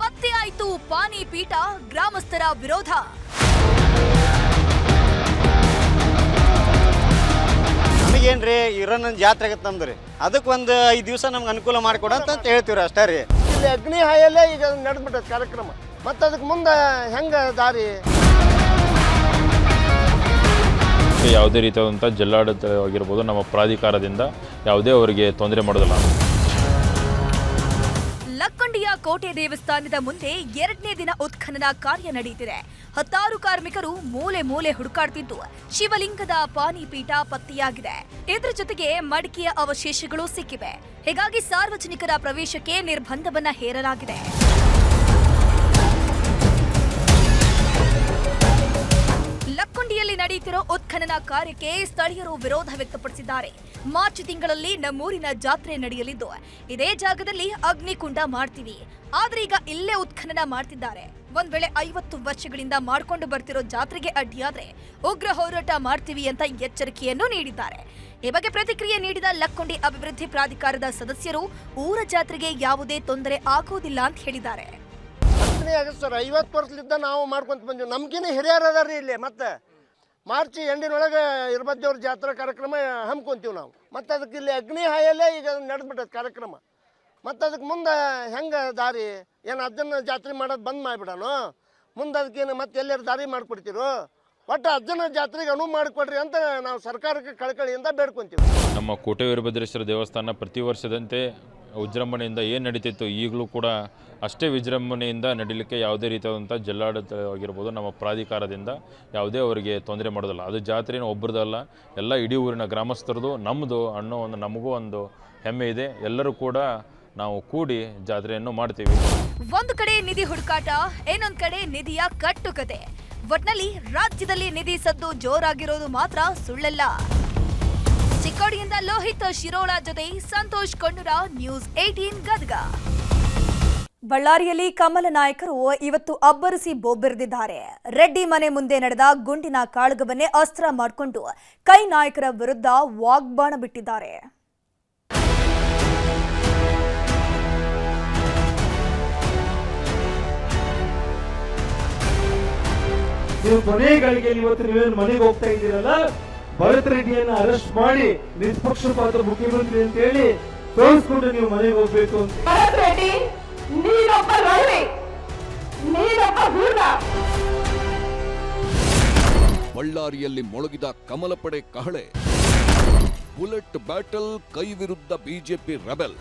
ಪತ್ತೆ ಆಯ್ತು ಪಾನಿ ಪೀಠ, ಗ್ರಾಮಸ್ಥರ ವಿರೋಧ. ನಮಗೇನ್ರಿ ಇರೋನ್ ಜಾತ್ರೆ ಆಗತ್ತೆ ನಮ್ದು ರೀ. ಅದಕ್ಕೆ ಒಂದು 5 ದಿವಸ ನಮ್ಗೆ ಅನುಕೂಲ ಮಾಡಿಕೊಡ ಅಂತ ಹೇಳ್ತೀವಿ ಅಷ್ಟೇ ರೀ. ಇಲ್ಲಿ ಅಗ್ನಿ ಹಾಯಲ್ಲೇ ಈಗ ನಡೆದ್ಬಿಟ್ಟದ ಕಾರ್ಯಕ್ರಮ. ಮತ್ತು ಅದಕ್ಕೆ ಮುಂದೆ ಹೆಂಗೆ ದಾರಿ? ಯಾವುದೇ ರೀತಿಯಾದಂಥ ಜಲ್ಲಾಡಳಿತವಾಗಿರ್ಬೋದು ನಮ್ಮ ಪ್ರಾಧಿಕಾರದಿಂದ ಯಾವುದೇ ಅವರಿಗೆ ತೊಂದರೆ ಮಾಡೋದಿಲ್ಲ. ಲಕ್ಕುಂಡಿಯ ಕೋಟೆ ದೇವಸ್ಥಾನದ ಮುಂದೆ 2ನೇ ದಿನ ಉತ್ಖನನ ಕಾರ್ಯ ನಡೆಯುತ್ತಿದೆ. 10 ಕಾರ್ಮಿಕರು ಮೂಲೆ ಹುಡುಕಾಡ್ತಿದ್ದು ಶಿವಲಿಂಗದ ಪಾನಿಪೀಠ ಪತ್ತೆಯಾಗಿದೆ. ಇದರ ಜೊತೆಗೆ ಮಡಿಕೆಯ ಅವಶೇಷಗಳು ಸಿಕ್ಕಿವೆ. ಹೀಗಾಗಿ ಸಾರ್ವಜನಿಕರ ಪ್ರವೇಶಕ್ಕೆ ನಿರ್ಬಂಧವನ್ನ ಹೇರಲಾಗಿದೆ. ಲಕ್ಕುಂಡಿಯಲ್ಲಿ ನಡೆಯುತ್ತಿರೋ ಉತ್ಖನನ ಕಾರ್ಯಕ್ಕೆ ಸ್ಥಳೀಯರು ವಿರೋಧ ವ್ಯಕ್ತಪಡಿಸಿದ್ದಾರೆ. ಮಾರ್ಚ್ ತಿಂಗಳಲ್ಲಿ ನಮ್ಮೂರಿನ ಜಾತ್ರೆ ನಡೆಯಲಿದ್ದು ಇದೇ ಜಾಗದಲ್ಲಿ ಅಗ್ನಿಕುಂಡ ಮಾಡ್ತೀವಿ, ಆದ್ರೆ ಈಗ ಇಲ್ಲೇ ಉತ್ಖನನ ಮಾಡ್ತಿದ್ದಾರೆ. ಒಂದ್ ವೇಳೆ 50 ವರ್ಷಗಳಿಂದ ಮಾಡ್ಕೊಂಡು ಬರ್ತಿರೋ ಜಾತ್ರೆಗೆ ಅಡ್ಡಿಯಾದ್ರೆ ಉಗ್ರ ಹೋರಾಟ ಮಾಡ್ತೀವಿ ಅಂತ ಎಚ್ಚರಿಕೆಯನ್ನು ನೀಡಿದ್ದಾರೆ. ಈ ಬಗ್ಗೆ ಪ್ರತಿಕ್ರಿಯೆ ನೀಡಿದ ಲಕ್ಕುಂಡಿ ಅಭಿವೃದ್ಧಿ ಪ್ರಾಧಿಕಾರದ ಸದಸ್ಯರು ಊರ ಜಾತ್ರೆಗೆ ಯಾವುದೇ ತೊಂದರೆ ಆಗುವುದಿಲ್ಲ ಅಂತ ಹೇಳಿದ್ದಾರೆ. ಸರ್ 50 ವರ್ಷದಿಂದ ನಾವು ಮಾಡ್ಕೊಂತ ಬಂದೀವಿ. ನಮ್ಗಿನ ಹಿರಿಯರು ಅದಾರ್ರಿ ಇಲ್ಲಿ. ಮತ್ತೆ ಮಾರ್ಚ್ ಎಂಡಿನೊಳಗೆ ಇರ್ಬದ್ದೇವ್ರ ಜಾತ್ರಾ ಕಾರ್ಯಕ್ರಮ ಹಮ್ಮಿಕೊಂತೀವಿ ನಾವು. ಮತ್ತು ಅದಕ್ಕೆ ಇಲ್ಲಿ ಅಗ್ನಿ ಹಾಯಲ್ಲೇ ಈಗ ನಡೆದ್ಬಿಟ್ಟದ ಕಾರ್ಯಕ್ರಮ. ಮತ್ತು ಅದಕ್ಕೆ ಮುಂದೆ ಹೆಂಗೆ ದಾರಿ? ಏನು ಅದನ್ನು ಜಾತ್ರೆ ಮಾಡೋದು ಬಂದ್ ಮಾಡಿಬಿಡೋಣ? ಮುಂದೆ ಅದಕ್ಕೇನು ಮತ್ತೆ ಎಲ್ಲರೂ ದಾರಿ ಮಾಡಿಕೊಡ್ತೀರೋ? ಒಟ್ಟು ಅಜ್ಜನ ಜಾತ್ರೆಗೆ ಅನುವು ಮಾಡಿಕೊಡ್ರಿ ಅಂತ ನಾವು ಸರ್ಕಾರಕ್ಕೆ ಕಳಕಳಿಯಿಂದ ಬೇಡ್ಕೊಂತೀವಿ. ನಮ್ಮ ಕೋಟೆ ವೀರಭದ್ರೇಶ್ವರ ದೇವಸ್ಥಾನ ಪ್ರತಿ ವರ್ಷದಂತೆ ವಿಜೃಂಭಣೆಯಿಂದ ಏನು ನಡೀತಿತ್ತು ಈಗಲೂ ಕೂಡ ಅಷ್ಟೇ ವಿಜೃಂಭಣೆಯಿಂದ ನಡೀಲಿಕ್ಕೆ ಯಾವುದೇ ರೀತಿಯಾದಂಥ ಜಿಲ್ಲಾಡಳಿತವಾಗಿರ್ಬೋದು ನಮ್ಮ ಪ್ರಾಧಿಕಾರದಿಂದ ಯಾವುದೇ ಅವರಿಗೆ ತೊಂದರೆ ಮಾಡೋದಿಲ್ಲ. ಅದು ಜಾತ್ರೆನ ಒಬ್ಬರದಲ್ಲ, ಎಲ್ಲ ಇಡೀ ಊರಿನ ಗ್ರಾಮಸ್ಥರದು ನಮ್ಮದು ಅನ್ನೋ ಒಂದು ನಮಗೂ ಒಂದು ಹೆಮ್ಮೆ ಇದೆ. ಎಲ್ಲರೂ ಕೂಡ ನಾವು ಕೂಡಿ ಜಾತ್ರೆಯನ್ನು ಮಾಡ್ತೀವಿ. ಒಂದು ಕಡೆ ನಿಧಿ ಹುಡುಕಾಟ, ಇನ್ನೊಂದು ಕಡೆ ನಿಧಿಯ ಕಟ್ಟುಕತೆ. ಒಟ್ನಲ್ಲಿ ರಾಜ್ಯದಲ್ಲಿ ನಿಧಿ ಸದ್ದು ಜೋರಾಗಿರೋದು ಮಾತ್ರ ಸುಳ್ಳಲ್ಲ. ಚಿಕ್ಕೋಡಿಯಿಂದ ಲೋಹಿತ್ ಶಿರೋಳ ಜೊತೆ ಸಂತೋಷ್ ಕೊಂಡೂರ, ನ್ಯೂಸ್ 18 ಗದಗ. ಬಳ್ಳಾರಿಯಲ್ಲಿ ಕಮಲ ನಾಯಕರು ಇವತ್ತು ಅಬ್ಬರಿಸಿ ಬೊಬ್ಬೆರೆದಿದ್ದಾರೆ. ರೆಡ್ಡಿ ಮನೆ ಮುಂದೆ ನಡೆದ ಗುಂಡಿನ ಕಾಳಗವನ್ನೇ ಅಸ್ತ್ರ ಮಾಡಿಕೊಂಡು ಕೈ ನಾಯಕರ ವಿರುದ್ಧ ವಾಗ್ಬಾಣ ಬಿಟ್ಟಿದ್ದಾರೆ. ನೀವು ಕೊನೆ ಗಳಿಗೆಯಲ್ಲಿ ಇವತ್ತು ನೀವೇನು ಮನೆಗೆ ಹೋಗ್ತಾ ಇದ್ದೀರಲ್ಲ, ಭರತ್ ರೆಡ್ಡಿಯನ್ನು ಅರೆಸ್ಟ್ ಮಾಡಿ ನಿಷ್ಪಕ್ಷಪಾತ ಮುಖ್ಯಮಂತ್ರಿ ಅಂತ ಹೇಳಿ ತೋರಿಸ್ಕೊಂಡು ನೀವು ಮನೆಗೆ ಹೋಗ್ಬೇಕು ಅಂತ. ಭರತ್ ರೆಡ್ಡಿ ನೀನೊಬ್ಬ ರೌಡಿ, ನೀನೊಬ್ಬ ಗೂಂಡ. ಬಳ್ಳಾರಿಯಲ್ಲಿ ಮೊಳಗಿದ ಕಮಲ ಪಡೆ ಕಹಳೆ. ಬುಲೆಟ್ ಬ್ಯಾಟಲ್, ಕೈ ವಿರುದ್ಧ ಬಿಜೆಪಿ ರೆಬೆಲ್.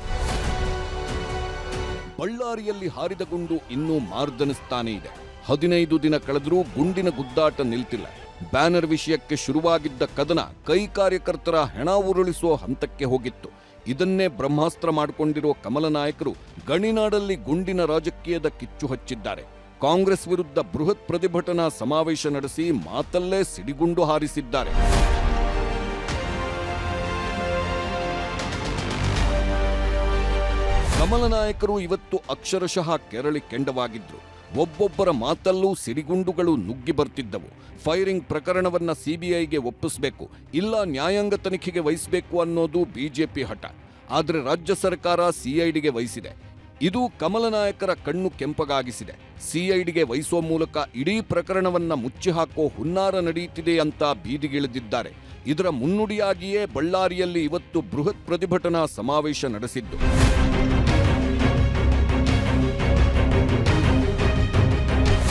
ಬಳ್ಳಾರಿಯಲ್ಲಿ ಹಾರಿದ ಗುಂಡು ಇನ್ನೂ ಮಾರ್ದನಿಸ್ತಾನೇ ಇದೆ. 15 ದಿನ ಕಳೆದರೂ ಗುಂಡಿನ ಗುದ್ದಾಟ ನಿಲ್ತಿಲ್ಲ. ಬ್ಯಾನರ್ ವಿಷಯಕ್ಕೆ ಶುರುವಾಗಿದ್ದ ಕದನ ಕೈ ಕಾರ್ಯಕರ್ತರ ಹೆಣ ಉರುಳಿಸುವ ಹಂತಕ್ಕೆ ಹೋಗಿತ್ತು. ಇದನ್ನೇ ಬ್ರಹ್ಮಾಸ್ತ್ರ ಮಾಡಿಕೊಂಡಿರೋ ಕಮಲ ನಾಯಕರು ಗಣಿನಾಡಲ್ಲಿ ಗುಂಡಿನ ರಾಜಕೀಯದ ಕಿಚ್ಚು ಹಚ್ಚಿದ್ದಾರೆ. ಕಾಂಗ್ರೆಸ್ ವಿರುದ್ಧ ಬೃಹತ್ ಪ್ರತಿಭಟನಾ ಸಮಾವೇಶ ನಡೆಸಿ ಮಾತಲ್ಲೇ ಸಿಡಿಗುಂಡು ಹಾರಿಸಿದ್ದಾರೆ. ಕಮಲ ನಾಯಕರು ಇವತ್ತು ಅಕ್ಷರಶಃ ಕೆರಳಿ ಕೆಂಡವಾಗಿದ್ರು. ಒಬ್ಬೊಬ್ಬರ ಮಾತಲ್ಲೂ ಸಿಡಿಗುಂಡುಗಳು ನುಗ್ಗಿ ಬರ್ತಿದ್ದವು. ಫೈರಿಂಗ್ ಪ್ರಕರಣವನ್ನ ಸಿಬಿಐಗೆ ಒಪ್ಪಿಸಬೇಕು, ಇಲ್ಲ ನ್ಯಾಯಾಂಗ ತನಿಖೆಗೆ ವಹಿಸಬೇಕು ಅನ್ನೋದು ಬಿಜೆಪಿ ಹಠ. ಆದರೆ ರಾಜ್ಯ ಸರ್ಕಾರ ಸಿಐಡಿಗೆ ವಹಿಸಿದೆ. ಇದು ಕಮಲ ನಾಯಕರ ಕಣ್ಣು ಕೆಂಪಗಾಗಿಸಿದೆ. ಸಿಐಡಿಗೆ ವಹಿಸುವ ಮೂಲಕ ಇಡೀ ಪ್ರಕರಣವನ್ನ ಮುಚ್ಚಿಹಾಕೋ ಹುನ್ನಾರ ನಡೆಯುತ್ತಿದೆ ಅಂತ ಬೀದಿಗಿಳಿದಿದ್ದಾರೆ. ಇದರ ಮುನ್ನುಡಿಯಾಗಿಯೇ ಬಳ್ಳಾರಿಯಲ್ಲಿ ಇವತ್ತು ಬೃಹತ್ ಪ್ರತಿಭಟನಾ ಸಮಾವೇಶ ನಡೆಸಿದ್ದು.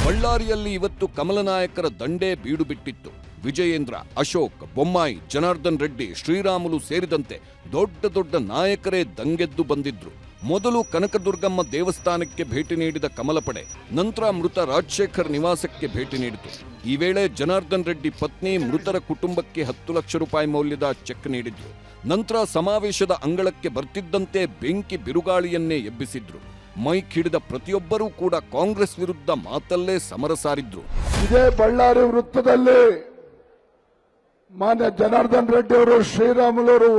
ಬಳ್ಳಾರಿಯಲ್ಲಿ ಇವತ್ತು ಕಮಲ ನಾಯಕರ ದಂಡೇ ಬೀಡು ಬಿಟ್ಟಿತ್ತು. ವಿಜಯೇಂದ್ರ, ಅಶೋಕ್, ಬೊಮ್ಮಾಯಿ, ಜನಾರ್ದನ್ ರೆಡ್ಡಿ, ಶ್ರೀರಾಮುಲು ಸೇರಿದಂತೆ ದೊಡ್ಡ ದೊಡ್ಡ ನಾಯಕರೇ ದಂಗೆದ್ದು ಬಂದಿದ್ರು. ಮೊದಲು ಕನಕದುರ್ಗಮ್ಮ ದೇವಸ್ಥಾನಕ್ಕೆ ಭೇಟಿ ನೀಡಿದ ಕಮಲಪಡೆ ನಂತರ ಮೃತ ರಾಜಶೇಖರ್ ನಿವಾಸಕ್ಕೆ ಭೇಟಿ ನೀಡಿತು. ಈ ವೇಳೆ ಜನಾರ್ದನ್ ರೆಡ್ಡಿ ಪತ್ನಿ ಮೃತರ ಕುಟುಂಬಕ್ಕೆ 10 ಲಕ್ಷ ರೂಪಾಯಿ ಮೌಲ್ಯದ ಚೆಕ್ ನೀಡಿದ್ರು. ನಂತರ ಸಮಾವೇಶದ ಅಂಗಳಕ್ಕೆ ಬರ್ತಿದ್ದಂತೆ ಬೆಂಕಿ ಬಿರುಗಾಳಿಯನ್ನೇ ಎಬ್ಬಿಸಿದ್ರು. ಮೈಕ್ ಹಿಡಿದ ಪ್ರತಿಯೊಬ್ಬರೂ ಕೂಡ ಕಾಂಗ್ರೆಸ್ ವಿರುದ್ಧ ಮಾತಲ್ಲೇ ಸಮರ ಸಾರಿದ್ರು. ಇದೇ ಬಳ್ಳಾರಿ ವೃತ್ತದಲ್ಲಿ ಮಾನ್ಯ ಜನಾರ್ದನ್ ರೆಡ್ಡಿ ಅವರು, ಶ್ರೀರಾಮುಲು ಅವರು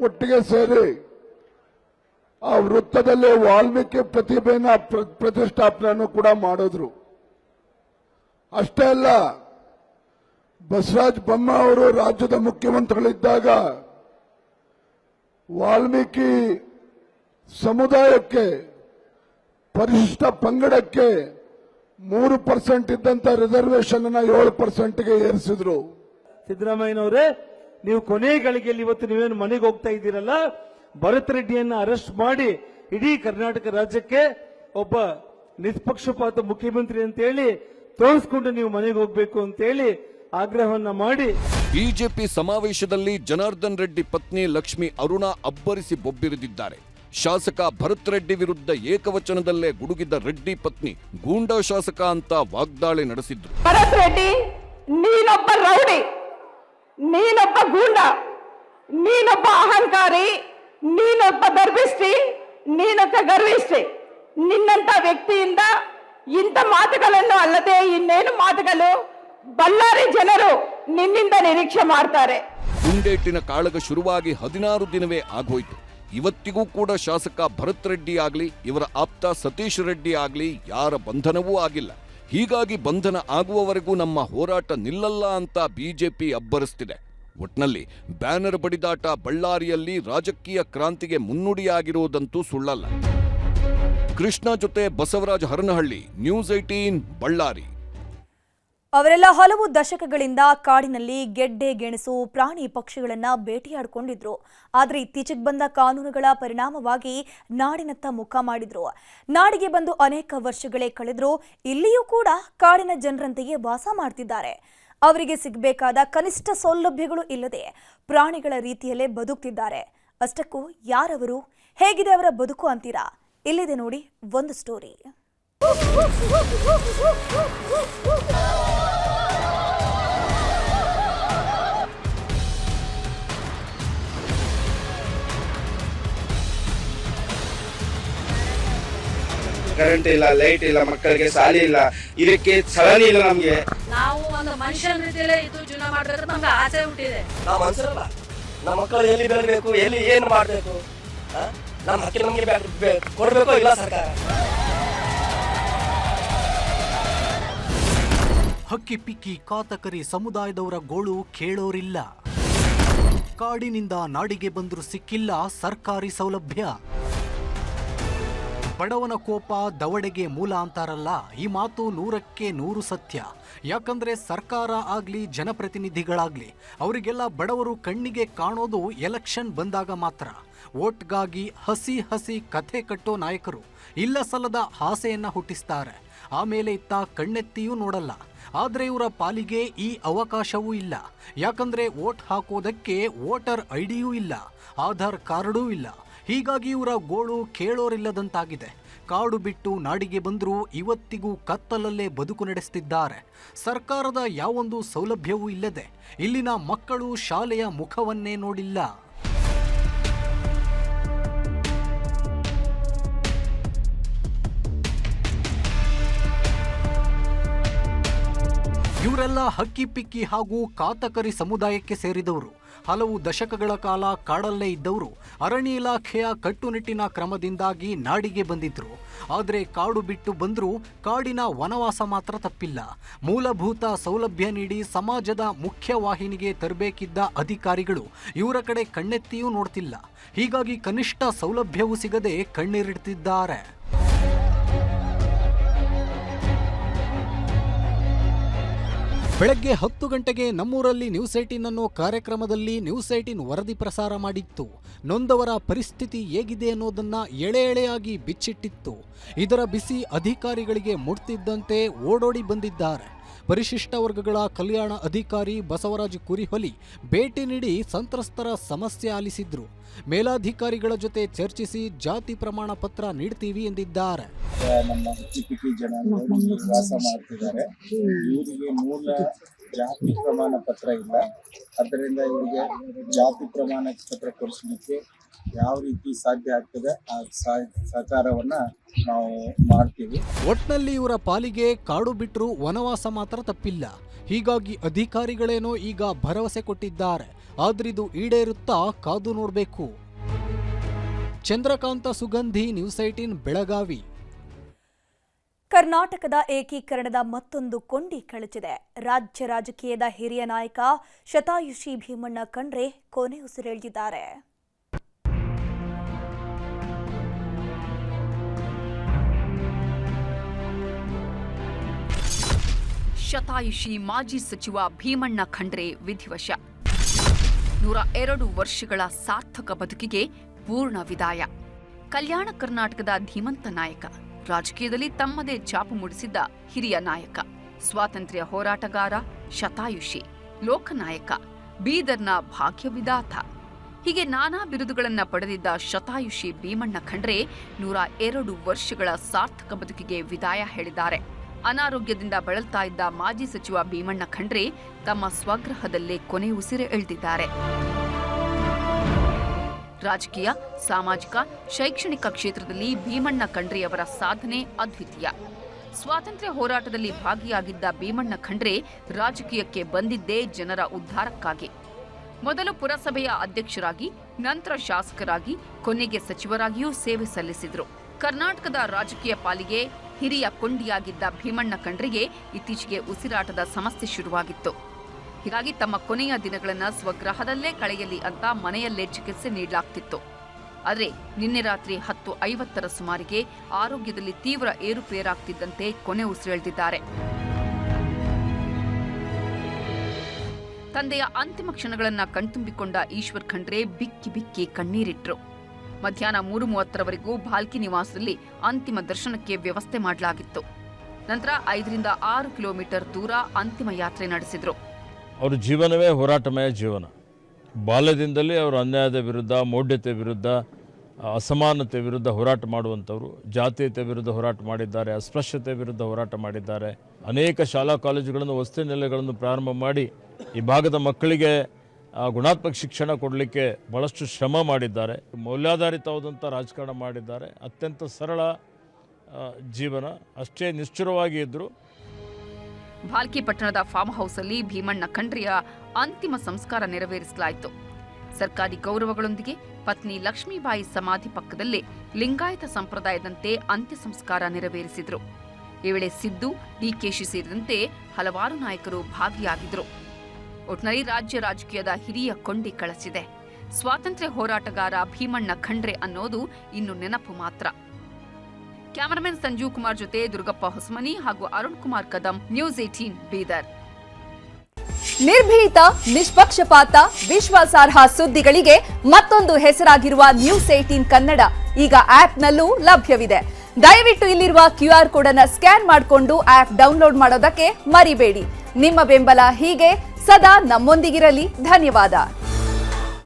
ಒಟ್ಟಿಗೆ ಸೇರಿ ಆ ವೃತ್ತದಲ್ಲಿ ವಾಲ್ಮೀಕಿ ಪ್ರತಿಭೆನ ಪ್ರತಿಷ್ಠಾಪನೆಯನ್ನು ಕೂಡ ಮಾಡಿದ್ರು. ಅಷ್ಟೇ ಅಲ್ಲ, ಬಸವರಾಜ ಬೊಮ್ಮಾಯಿ ಅವರು ರಾಜ್ಯದ ಮುಖ್ಯಮಂತ್ರಿಗಳಿದ್ದಾಗ ವಾಲ್ಮೀಕಿ ಸಮುದಾಯಕ್ಕೆ, ಪರಿಶಿಷ್ಟ ಪಂಗಡಕ್ಕೆ 3% ಇದ್ದಂತ ರಿಸರ್ವೇಶನ್ ಅನ್ನ 7%ಗೆ ಏರಿಸಿದ್ರು. ಸಿದ್ದರಾಮಯ್ಯನವರೇ, ನೀವು ಕೊನೆ ಗಳಿಗೆಯಲ್ಲಿ ಇವತ್ತು ನೀವೇನು ಮನೆಗೆ ಹೋಗ್ತಾ ಇದ್ದೀರಲ್ಲ, ಭರತ್ ರೆಡ್ಡಿಯನ್ನ ಅರೆಸ್ಟ್ ಮಾಡಿ ಇಡೀ ಕರ್ನಾಟಕ ರಾಜ್ಯಕ್ಕೆ ಒಬ್ಬ ನಿಷ್ಪಕ್ಷಪಾತ ಮುಖ್ಯಮಂತ್ರಿ ಅಂತ ಹೇಳಿ ತೋರಿಸ್ಕೊಂಡು ನೀವು ಮನೆಗೆ ಹೋಗ್ಬೇಕು ಅಂತ ಹೇಳಿ ಆಗ್ರಹವನ್ನ ಮಾಡಿ ಬಿಜೆಪಿ ಸಮಾವೇಶದಲ್ಲಿ ಜನಾರ್ದನ್ ರೆಡ್ಡಿ ಪತ್ನಿ ಲಕ್ಷ್ಮಿ ಅರುಣಾ ಅಬ್ಬರಿಸಿ ಬೊಬ್ಬಿರಿದಿದ್ದಾರೆ. ಶಾಸಕ ಭರತ್ ರೆಡ್ಡಿ ವಿರುದ್ಧ ಏಕವಚನದಲ್ಲೇ ಗುಡುಗಿದ್ದ ರೆಡ್ಡಿ ಪತ್ನಿ ಗೂಂಡಾ ಶಾಸಕ ಅಂತ ವಾಗ್ದಾಳಿ ನಡೆಸಿದ್ರು. ಭರತ್ ರೆಡ್ಡಿ ನೀನೊಬ್ಬ ರೌಡಿ, ನೀನೊಬ್ಬ ಗೂಂಡ, ನೀನೊಬ್ಬ ಅಹಂಕಾರಿ, ನೀನೊಬ್ಬ ಗರ್ಭಿಷ್ಠಿ, ನೀನೊಬ್ಬ ಗರ್ವಿಷ್ಠಿ. ನಿನ್ನಂತ ವ್ಯಕ್ತಿಯಿಂದ ಇಂಥ ಮಾತುಗಳನ್ನು ಅಲ್ಲದೆ ಇನ್ನೇನು ಮಾತುಗಳು ಬಳ್ಳಾರಿ ಜನರು ನಿನ್ನಿಂದ ನಿರೀಕ್ಷೆ ಮಾಡ್ತಾರೆ. ಗುಂಡೇಟಿನ ಕಾಳಗ ಶುರುವಾಗಿ 16 ದಿನವೇ ಆಗೋಯ್ತು. ಇವತ್ತಿಗೂ ಕೂಡ ಶಾಸಕ ಭರತ್ ರೆಡ್ಡಿ ಆಗ್ಲಿ, ಇವರ ಆಪ್ತ ಸತೀಶ್ ರೆಡ್ಡಿ ಆಗ್ಲಿ ಯಾರ ಬಂಧನವೂ ಆಗಿಲ್ಲ. ಹೀಗಾಗಿ ಬಂಧನ ಆಗುವವರೆಗೂ ನಮ್ಮ ಹೋರಾಟ ನಿಲ್ಲಲ್ಲ ಅಂತ ಬಿಜೆಪಿ ಅಬ್ಬರಿಸ್ತಿದೆ. ಒಟ್ನಲ್ಲಿ ಬ್ಯಾನರ್ ಬಡಿದಾಟ ಬಳ್ಳಾರಿಯಲ್ಲಿ ರಾಜಕೀಯ ಕ್ರಾಂತಿಗೆ ಮುನ್ನುಡಿಯಾಗಿರುವುದಂತೂ ಸುಳ್ಳಲ್ಲ. ಕೃಷ್ಣ ಜೊತೆ ಬಸವರಾಜ ಹರನಹಳ್ಳಿ, ನ್ಯೂಸ್ 18 ಬಳ್ಳಾರಿ. ಅವರೆಲ್ಲ ಹಲವು ದಶಕಗಳಿಂದ ಕಾಡಿನಲ್ಲಿ ಗೆಡ್ಡೆ, ಗೆಣಸು, ಪ್ರಾಣಿ ಪಕ್ಷಿಗಳನ್ನ ಬೇಟೆಯಾಡಿಕೊಂಡಿದ್ರು. ಆದರೆ ಇತ್ತೀಚೆಗೆ ಬಂದ ಕಾನೂನುಗಳ ಪರಿಣಾಮವಾಗಿ ನಾಡಿನತ್ತ ಮುಖ ಮಾಡಿದ್ರು. ನಾಡಿಗೆ ಬಂದು ಅನೇಕ ವರ್ಷಗಳೇ ಕಳೆದ್ರು ಇಲ್ಲಿಯೂ ಕೂಡ ಕಾಡಿನ ಜನರಂತೆಯೇ ವಾಸ ಮಾಡ್ತಿದ್ದಾರೆ. ಅವರಿಗೆ ಸಿಗಬೇಕಾದ ಕನಿಷ್ಠ ಸೌಲಭ್ಯಗಳು ಇಲ್ಲದೆ ಪ್ರಾಣಿಗಳ ರೀತಿಯಲ್ಲೇ ಬದುಕ್ತಿದ್ದಾರೆ. ಅಷ್ಟಕ್ಕೂ ಯಾರವರು, ಹೇಗಿದೆ ಅವರ ಬದುಕು ಅಂತೀರಾ? ಇಲ್ಲಿದೆ ನೋಡಿ ಒಂದು ಸ್ಟೋರಿ. ಕರೆಂಟ್ ಇಲ್ಲ, ಲೈಟ್ ಇಲ್ಲ, ಮಕ್ಕಳಿಗೆ ಶಾಲೆ ಇಲ್ಲ, ಇದಕ್ಕೆ ಚಲನೆ ಇಲ್ಲ. ನಮ್ಗೆ ನಾವು ಒಂದು ಮನುಷ್ಯನ ರೀತಿಯಲ್ಲೇ ಇದು ಜೀವನ ಮಾಡ್ಬೇಕಾದ್ರೆ ನಮ್ಗೆ ಆಸೆ ಹುಟ್ಟಿದೆ. ನಾವು ಮನುಷ್ಯರಲ್ಲ, ನಮ್ಮ ಮಕ್ಕಳು ಎಲ್ಲಿ ಬೆಳಬೇಕು, ಎಲ್ಲಿ ಏನು ಮಾಡಬೇಕು, ನಮ್ಮ ಹಕ್ಕಿ ನಮಗೆ ಕೊಡಬೇಕು ಇಲ್ಲ ಸರ್ಕಾರ. ಹಕ್ಕಿ ಪಿಕ್ಕಿ ಕಾತಕರಿ ಸಮುದಾಯದವರ ಗೋಳು ಕೇಳೋರಿಲ್ಲ. ಕಾಡಿನಿಂದ ನಾಡಿಗೆ ಬಂದರೂ ಸಿಕ್ಕಿಲ್ಲ ಸರ್ಕಾರಿ ಸೌಲಭ್ಯ. ಬಡವನ ಕೋಪ ದವಡೆಗೆ ಮೂಲ ಅಂತಾರಲ್ಲ, ಈ ಮಾತು 100ಕ್ಕೆ 100 ಸತ್ಯ. ಯಾಕಂದ್ರೆ ಸರ್ಕಾರ ಆಗ್ಲಿ ಜನಪ್ರತಿನಿಧಿಗಳಾಗ್ಲಿ ಅವರಿಗೆಲ್ಲ ಬಡವರು ಕಣ್ಣಿಗೆ ಕಾಣೋದು ಎಲೆಕ್ಷನ್ ಬಂದಾಗ ಮಾತ್ರ. ವೋಟ್ಗಾಗಿ ಹಸಿ ಹಸಿ ಕಥೆ ಕಟ್ಟೋ ನಾಯಕರು ಇಲ್ಲ ಸಲ್ಲದ ಆಸೆಯನ್ನ ಹುಟ್ಟಿಸ್ತಾರೆ. ಆಮೇಲೆ ಇತ್ತ ಕಣ್ಣೆತ್ತಿಯೂ ನೋಡಲ್ಲ. ಆದರೆ ಇವರ ಪಾಲಿಗೆ ಈ ಅವಕಾಶವೂ ಇಲ್ಲ. ಯಾಕಂದ್ರೆ ವೋಟ್ ಹಾಕೋದಕ್ಕೆ ವೋಟರ್ ಐಡಿಯೂ ಇಲ್ಲ, ಆಧಾರ್ ಕಾರ್ಡೂ ಇಲ್ಲ. ಹೀಗಾಗಿ ಇವರ ಗೋಳು ಕೇಳೋರಿಲ್ಲದಂತಾಗಿದೆ. ಕಾಡು ಬಿಟ್ಟು ನಾಡಿಗೆ ಬಂದರೂ ಇವತ್ತಿಗೂ ಕತ್ತಲಲ್ಲೇ ಬದುಕು ನಡೆಸುತ್ತಿದ್ದಾರೆ. ಸರ್ಕಾರದ ಯಾವೊಂದು ಸೌಲಭ್ಯವೂ ಇಲ್ಲದೆ ಇಲ್ಲಿನ ಮಕ್ಕಳು ಶಾಲೆಯ ಮುಖವನ್ನೇ ನೋಡಿಲ್ಲ. ಇವರೆಲ್ಲ ಹಕ್ಕಿ ಪಿಕ್ಕಿ ಹಾಗೂ ಕಾತಕರಿ ಸಮುದಾಯಕ್ಕೆ ಸೇರಿದವರು. ಹಲವು ದಶಕಗಳ ಕಾಲ ಕಾಡಲ್ಲೇ ಇದ್ದವರು ಅರಣ್ಯ ಇಲಾಖೆಯ ಕಟ್ಟುನಿಟ್ಟಿನ ಕ್ರಮದಿಂದಾಗಿ ನಾಡಿಗೆ ಬಂದಿದ್ರು. ಆದರೆ ಕಾಡು ಬಿಟ್ಟು ಬಂದರೂ ಕಾಡಿನ ವನವಾಸ ಮಾತ್ರ ತಪ್ಪಿಲ್ಲ. ಮೂಲಭೂತ ಸೌಲಭ್ಯ ನೀಡಿ ಸಮಾಜದ ಮುಖ್ಯವಾಹಿನಿಗೆ ತರಬೇಕಿದ್ದ ಅಧಿಕಾರಿಗಳು ಇವರ ಕಡೆ ಕಣ್ಣೆತ್ತಿಯೂ ನೋಡ್ತಿಲ್ಲ. ಹೀಗಾಗಿ ಕನಿಷ್ಠ ಸೌಲಭ್ಯವೂ ಸಿಗದೆ ಕಣ್ಣೀರಿಡ್ತಿದ್ದಾರೆ. ಬೆಳಗ್ಗೆ 10 ಗಂಟೆಗೆ ನಮ್ಮೂರಲ್ಲಿ ನ್ಯೂಸ್ 18 ಅನ್ನೋ ಕಾರ್ಯಕ್ರಮದಲ್ಲಿ ನ್ಯೂಸ್ 18 ವರದಿ ಪ್ರಸಾರ ಮಾಡಿತ್ತು. ನೊಂದವರ ಪರಿಸ್ಥಿತಿ ಹೇಗಿದೆ ಅನ್ನೋದನ್ನ ಎಳೆ ಎಳೆಯಾಗಿ ಬಿಚ್ಚಿಟ್ಟಿತ್ತು. ಇದರ ಬಿಸಿ ಅಧಿಕಾರಿಗಳಿಗೆ ಮುಟ್ತಿದ್ದಂತೆ ಓಡೋಡಿ ಬಂದಿದ್ದಾರೆ. ಪರಿಶಿಷ್ಟ ವರ್ಗಗಳ ಕಲ್ಯಾಣ ಅಧಿಕಾರಿ ಬಸವರಾಜ್ ಕುರಿಹೊಲಿ ಭೇಟಿ ನೀಡಿ ಸಂತ್ರಸ್ತರ ಸಮಸ್ಯೆ ಆಲಿಸಿದ್ರು. ಮೇಲಾಧಿಕಾರಿಗಳ ಜೊತೆ ಚರ್ಚಿಸಿ ಜಾತಿ ಪ್ರಮಾಣ ಪತ್ರ ನೀಡ್ತೀವಿ ಎಂದಿದ್ದಾರೆ. ನಮ್ಮ ಹಕ್ಕಿ ಜನಾಂಗ ವಾಸ ಮಾಡ್ತಿದ್ದಾರೆ. ಇವರಿಗೆ ಮೂಲ ಜಾತಿ ಪ್ರಮಾಣ ಪತ್ರ ಇಲ್ಲ. ಆದ್ದರಿಂದ ಇವರಿಗೆ ಜಾತಿ ಪ್ರಮಾಣ ಪತ್ರ ಕೊಡಿಸಲಿಕ್ಕೆ ಯಾವ ರೀತಿ ಸಾಧ್ಯ ಆಗ್ತದೆ ಆ ಸಹಕಾರವನ್ನ ನಾವು ಮಾಡ್ತೀವಿ. ಒಟ್ನಲ್ಲಿ ಇವರ ಪಾಲಿಗೆ ಕಾಡು ಬಿಟ್ಟರು ವನವಾಸ ಮಾತ್ರ ತಪ್ಪಿಲ್ಲ. ಹೀಗಾಗಿ ಅಧಿಕಾರಿಗಳೇನೋ ಈಗ ಭರವಸೆ ಕೊಟ್ಟಿದ್ದಾರೆ. ಆದ್ರಿದು ಈಡೇರುತ್ತಾ ಕಾದು ನೋಡಬೇಕು. ಚಂದ್ರಕಾಂತ ಸುಗಂಧಿ, ನ್ಯೂಸ್ 18 ಬೆಳಗಾವಿ. ಕರ್ನಾಟಕದ ಏಕೀಕರಣದ ಮತ್ತೊಂದು ಕೊಂಡಿ ಕಳಚಿದೆ. ರಾಜ್ಯ ರಾಜಕೀಯದ ಹಿರಿಯ ನಾಯಕ ಶತಾಯುಷಿ ಭೀಮಣ್ಣ ಕಂಡ್ರೆ ಕೊನೆ ಉಸಿರೆಳೆದಿದ್ದಾರೆ. ಶತಾಯುಷಿ ಮಾಜಿ ಸಚಿವ ಭೀಮಣ್ಣ ಖಂಡ್ರೆ ವಿಧಿವಶ. 102 ವರ್ಷಗಳ ಸಾರ್ಥಕ ಬದುಕಿಗೆ ಪೂರ್ಣ ವಿದಾಯ. ಕಲ್ಯಾಣ ಕರ್ನಾಟಕದ ಧೀಮಂತ ನಾಯಕ, ರಾಜಕೀಯದಲ್ಲಿ ತಮ್ಮದೇ ಛಾಪು ಮೂಡಿಸಿದ್ದ ಹಿರಿಯ ನಾಯಕ, ಸ್ವಾತಂತ್ರ್ಯ ಹೋರಾಟಗಾರ ಶತಾಯುಷಿ, ಲೋಕನಾಯಕ, ಬೀದರ್ನ ಭಾಗ್ಯವಿದಾತ, ಹೀಗೆ ನಾನಾ ಬಿರುದುಗಳನ್ನ ಪಡೆದಿದ್ದ ಶತಾಯುಷಿ ಭೀಮಣ್ಣ ಖಂಡ್ರೆ 102 ವರ್ಷಗಳ ಸಾರ್ಥಕ ಬದುಕಿಗೆ ವಿದಾಯ ಹೇಳಿದ್ದಾರೆ. ಅನಾರೋಗ್ಯದಿಂದ ಬಳಲ್ತಾ ಇದ್ದ ಮಾಜಿ ಸಚಿವ ಭೀಮಣ್ಣ ಖಂಡ್ರೆ ತಮ್ಮ ಸ್ವಗೃಹದಲ್ಲೇ ಕೊನೆ ಉಸಿರು ಎಳೆದಿದ್ದಾರೆ. ರಾಜಕೀಯ, ಸಾಮಾಜಿಕ, ಶೈಕ್ಷಣಿಕ ಕ್ಷೇತ್ರದಲ್ಲಿ ಭೀಮಣ್ಣ ಖಂಡ್ರೆಯವರ ಸಾಧನೆ ಅದ್ವಿತೀಯ. ಸ್ವಾತಂತ್ರ್ಯ ಹೋರಾಟದಲ್ಲಿ ಭಾಗಿಯಾಗಿದ್ದ ಭೀಮಣ್ಣ ಖಂಡ್ರೆ ರಾಜಕೀಯಕ್ಕೆ ಬಂದಿದ್ದೇ ಜನರ ಉದ್ಧಾರಕ್ಕಾಗಿ. ಮೊದಲು ಪುರಸಭೆಯ ಅಧ್ಯಕ್ಷರಾಗಿ, ನಂತರ ಶಾಸಕರಾಗಿ, ಕೊನೆಗೆ ಸಚಿವರಾಗಿಯೂ ಸೇವೆ ಸಲ್ಲಿಸಿದರು. ಕರ್ನಾಟಕದ ರಾಜಕೀಯ ಪಾಲಿಗೆ ಹಿರಿಯ ಕೊಂಡಿಯಾಗಿದ್ದ ಭೀಮಣ್ಣ ಖಂಡ್ರೆಗೆ ಇತ್ತೀಚೆಗೆ ಉಸಿರಾಟದ ಸಮಸ್ಯೆ ಶುರುವಾಗಿತ್ತು. ಹೀಗಾಗಿ ತಮ್ಮ ಕೊನೆಯ ದಿನಗಳನ್ನು ಸ್ವಗೃಹದಲ್ಲೇ ಕಳೆಯಲಿ ಅಂತ ಮನೆಯಲ್ಲೇ ಚಿಕಿತ್ಸೆ ನೀಡಲಾಗ್ತಿತ್ತು. ಆದರೆ ನಿನ್ನೆ ರಾತ್ರಿ 10:50 ಸುಮಾರಿಗೆ ಆರೋಗ್ಯದಲ್ಲಿ ತೀವ್ರ ಏರುಪೇರಾಗ್ತಿದ್ದಂತೆ ಕೊನೆ ಉಸಿರೆಳೆದಿದ್ದಾರೆ. ತಂದೆಯ ಅಂತಿಮ ಕ್ಷಣಗಳನ್ನು ಕಣ್ತುಂಬಿಕೊಂಡ ಈಶ್ವರ್ ಖಂಡ್ರೆ ಬಿಕ್ಕಿ ಬಿಕ್ಕಿ ಕಣ್ಣೀರಿಟ್ರು. ಮಧ್ಯಾಹ್ನ 3:30ರವರೆಗೂ ಭಾಲ್ಕಿ ನಿವಾಸದಲ್ಲಿ ಅಂತಿಮ ದರ್ಶನಕ್ಕೆ ವ್ಯವಸ್ಥೆ ಮಾಡಲಾಗಿತ್ತು. ನಂತರ 5 ರಿಂದ 6 ಕಿಲೋಮೀಟರ್ ದೂರ ಅಂತಿಮ ಯಾತ್ರೆ ನಡೆಸಿದ್ರು. ಅವ್ರ ಜೀವನವೇ ಹೋರಾಟಮಯ ಜೀವನ. ಬಾಲ್ಯದಿಂದಲೇ ಅವರು ಅನ್ಯಾಯದ ವಿರುದ್ಧ, ಮೌಢ್ಯತೆ ವಿರುದ್ಧ, ಅಸಮಾನತೆ ವಿರುದ್ಧ ಹೋರಾಟ ಮಾಡುವಂಥವ್ರು. ಜಾತೀಯತೆ ವಿರುದ್ಧ ಹೋರಾಟ ಮಾಡಿದ್ದಾರೆ, ಅಸ್ಪೃಶ್ಯತೆ ವಿರುದ್ಧ ಹೋರಾಟ ಮಾಡಿದ್ದಾರೆ. ಅನೇಕ ಶಾಲಾ ಕಾಲೇಜುಗಳನ್ನು, ವಸತಿ ನಿಲಯಗಳನ್ನು ಪ್ರಾರಂಭ ಮಾಡಿ ಈ ಭಾಗದ ಮಕ್ಕಳಿಗೆ ಗುಣಾತ್ಮಕ ಶಿಕ್ಷಣ ಕೊಡಲಿಕ್ಕೆ ಭಾಳಷ್ಟು ಶ್ರಮ ಮಾಡಿದ್ದಾರೆ. ಮೌಲ್ಯಾಧಾರಿತವಾದಂಥ ರಾಜಕಾರಣ ಮಾಡಿದ್ದಾರೆ. ಅತ್ಯಂತ ಸರಳ ಜೀವನ, ಅಷ್ಟೇ ನಿಷ್ಠುರವಾಗಿ ಇದ್ದರು. ಭಾಲ್ಕಿ ಪಟ್ಟಣದ ಫಾರ್ಮ್ ಹೌಸಲ್ಲಿ ಭೀಮಣ್ಣ ಖಂಡ್ರೆಯ ಅಂತಿಮ ಸಂಸ್ಕಾರ ನೆರವೇರಿಸಲಾಯಿತು. ಸರ್ಕಾರಿ ಗೌರವಗಳೊಂದಿಗೆ ಪತ್ನಿ ಲಕ್ಷ್ಮೀಬಾಯಿ ಸಮಾಧಿ ಪಕ್ಕದಲ್ಲೇ ಲಿಂಗಾಯತ ಸಂಪ್ರದಾಯದಂತೆ ಅಂತ್ಯ ಸಂಸ್ಕಾರ ನೆರವೇರಿಸಿದರು. ಈ ವೇಳೆ ಸಿದ್ದು, ಡಿಕೆಶಿ ಸೇರಿದಂತೆ ಹಲವಾರು ನಾಯಕರು ಭಾಗಿಯಾಗಿದ್ದರು. ಒಟ್ನಲ್ಲಿ ರಾಜ್ಯ ರಾಜಕೀಯದ ಹಿರಿಯ ಕೊಂಡಿ ಕಳಚಿದೆ. ಸ್ವಾತಂತ್ರ್ಯ ಹೋರಾಟಗಾರ ಭೀಮಣ್ಣ ಖಂಡ್ರೆ ಅನ್ನೋದು ಇನ್ನು ನೆನಪು ಮಾತ್ರ. ಕ್ಯಾಮರಾಮನ್ ಸಂಜೀವ್ ಕುಮಾರ್ ಜೊತೆ ದುರ್ಗಪ್ಪ ಹೊಸಮನಿ ಹಾಗೂ ಅರುಣ್ ಕುಮಾರ್ ಕದಂ, ನ್ಯೂಸ್ 18 ಬೀದರ್. ನಿರ್ಭೀತ, ನಿಷ್ಪಕ್ಷಪಾತ, ವಿಶ್ವಾಸಾರ್ಹ ಸುದ್ದಿಗಳಿಗೆ ಮತ್ತೊಂದು ಹೆಸರಾಗಿರುವ ನ್ಯೂಸ್ 18 ಕನ್ನಡ ಈಗ ಆಪ್ನಲ್ಲೂ ಲಭ್ಯವಿದೆ. ದಯವಿಟ್ಟು ಇಲ್ಲಿರುವ QR ಕೋಡ್ ಅನ್ನು ಸ್ಕ್ಯಾನ್ ಮಾಡಿಕೊಂಡು ಆಪ್ ಡೌನ್ಲೋಡ್ ಮಾಡೋದಕ್ಕೆ ಮರಿಬೇಡಿ. ನಿಮ್ಮ ಬೆಂಬಲ ಹೀಗೆ ಸದಾ ನಮ್ಮೊಂದಿಗಿರಲಿ. ಧನ್ಯವಾದ.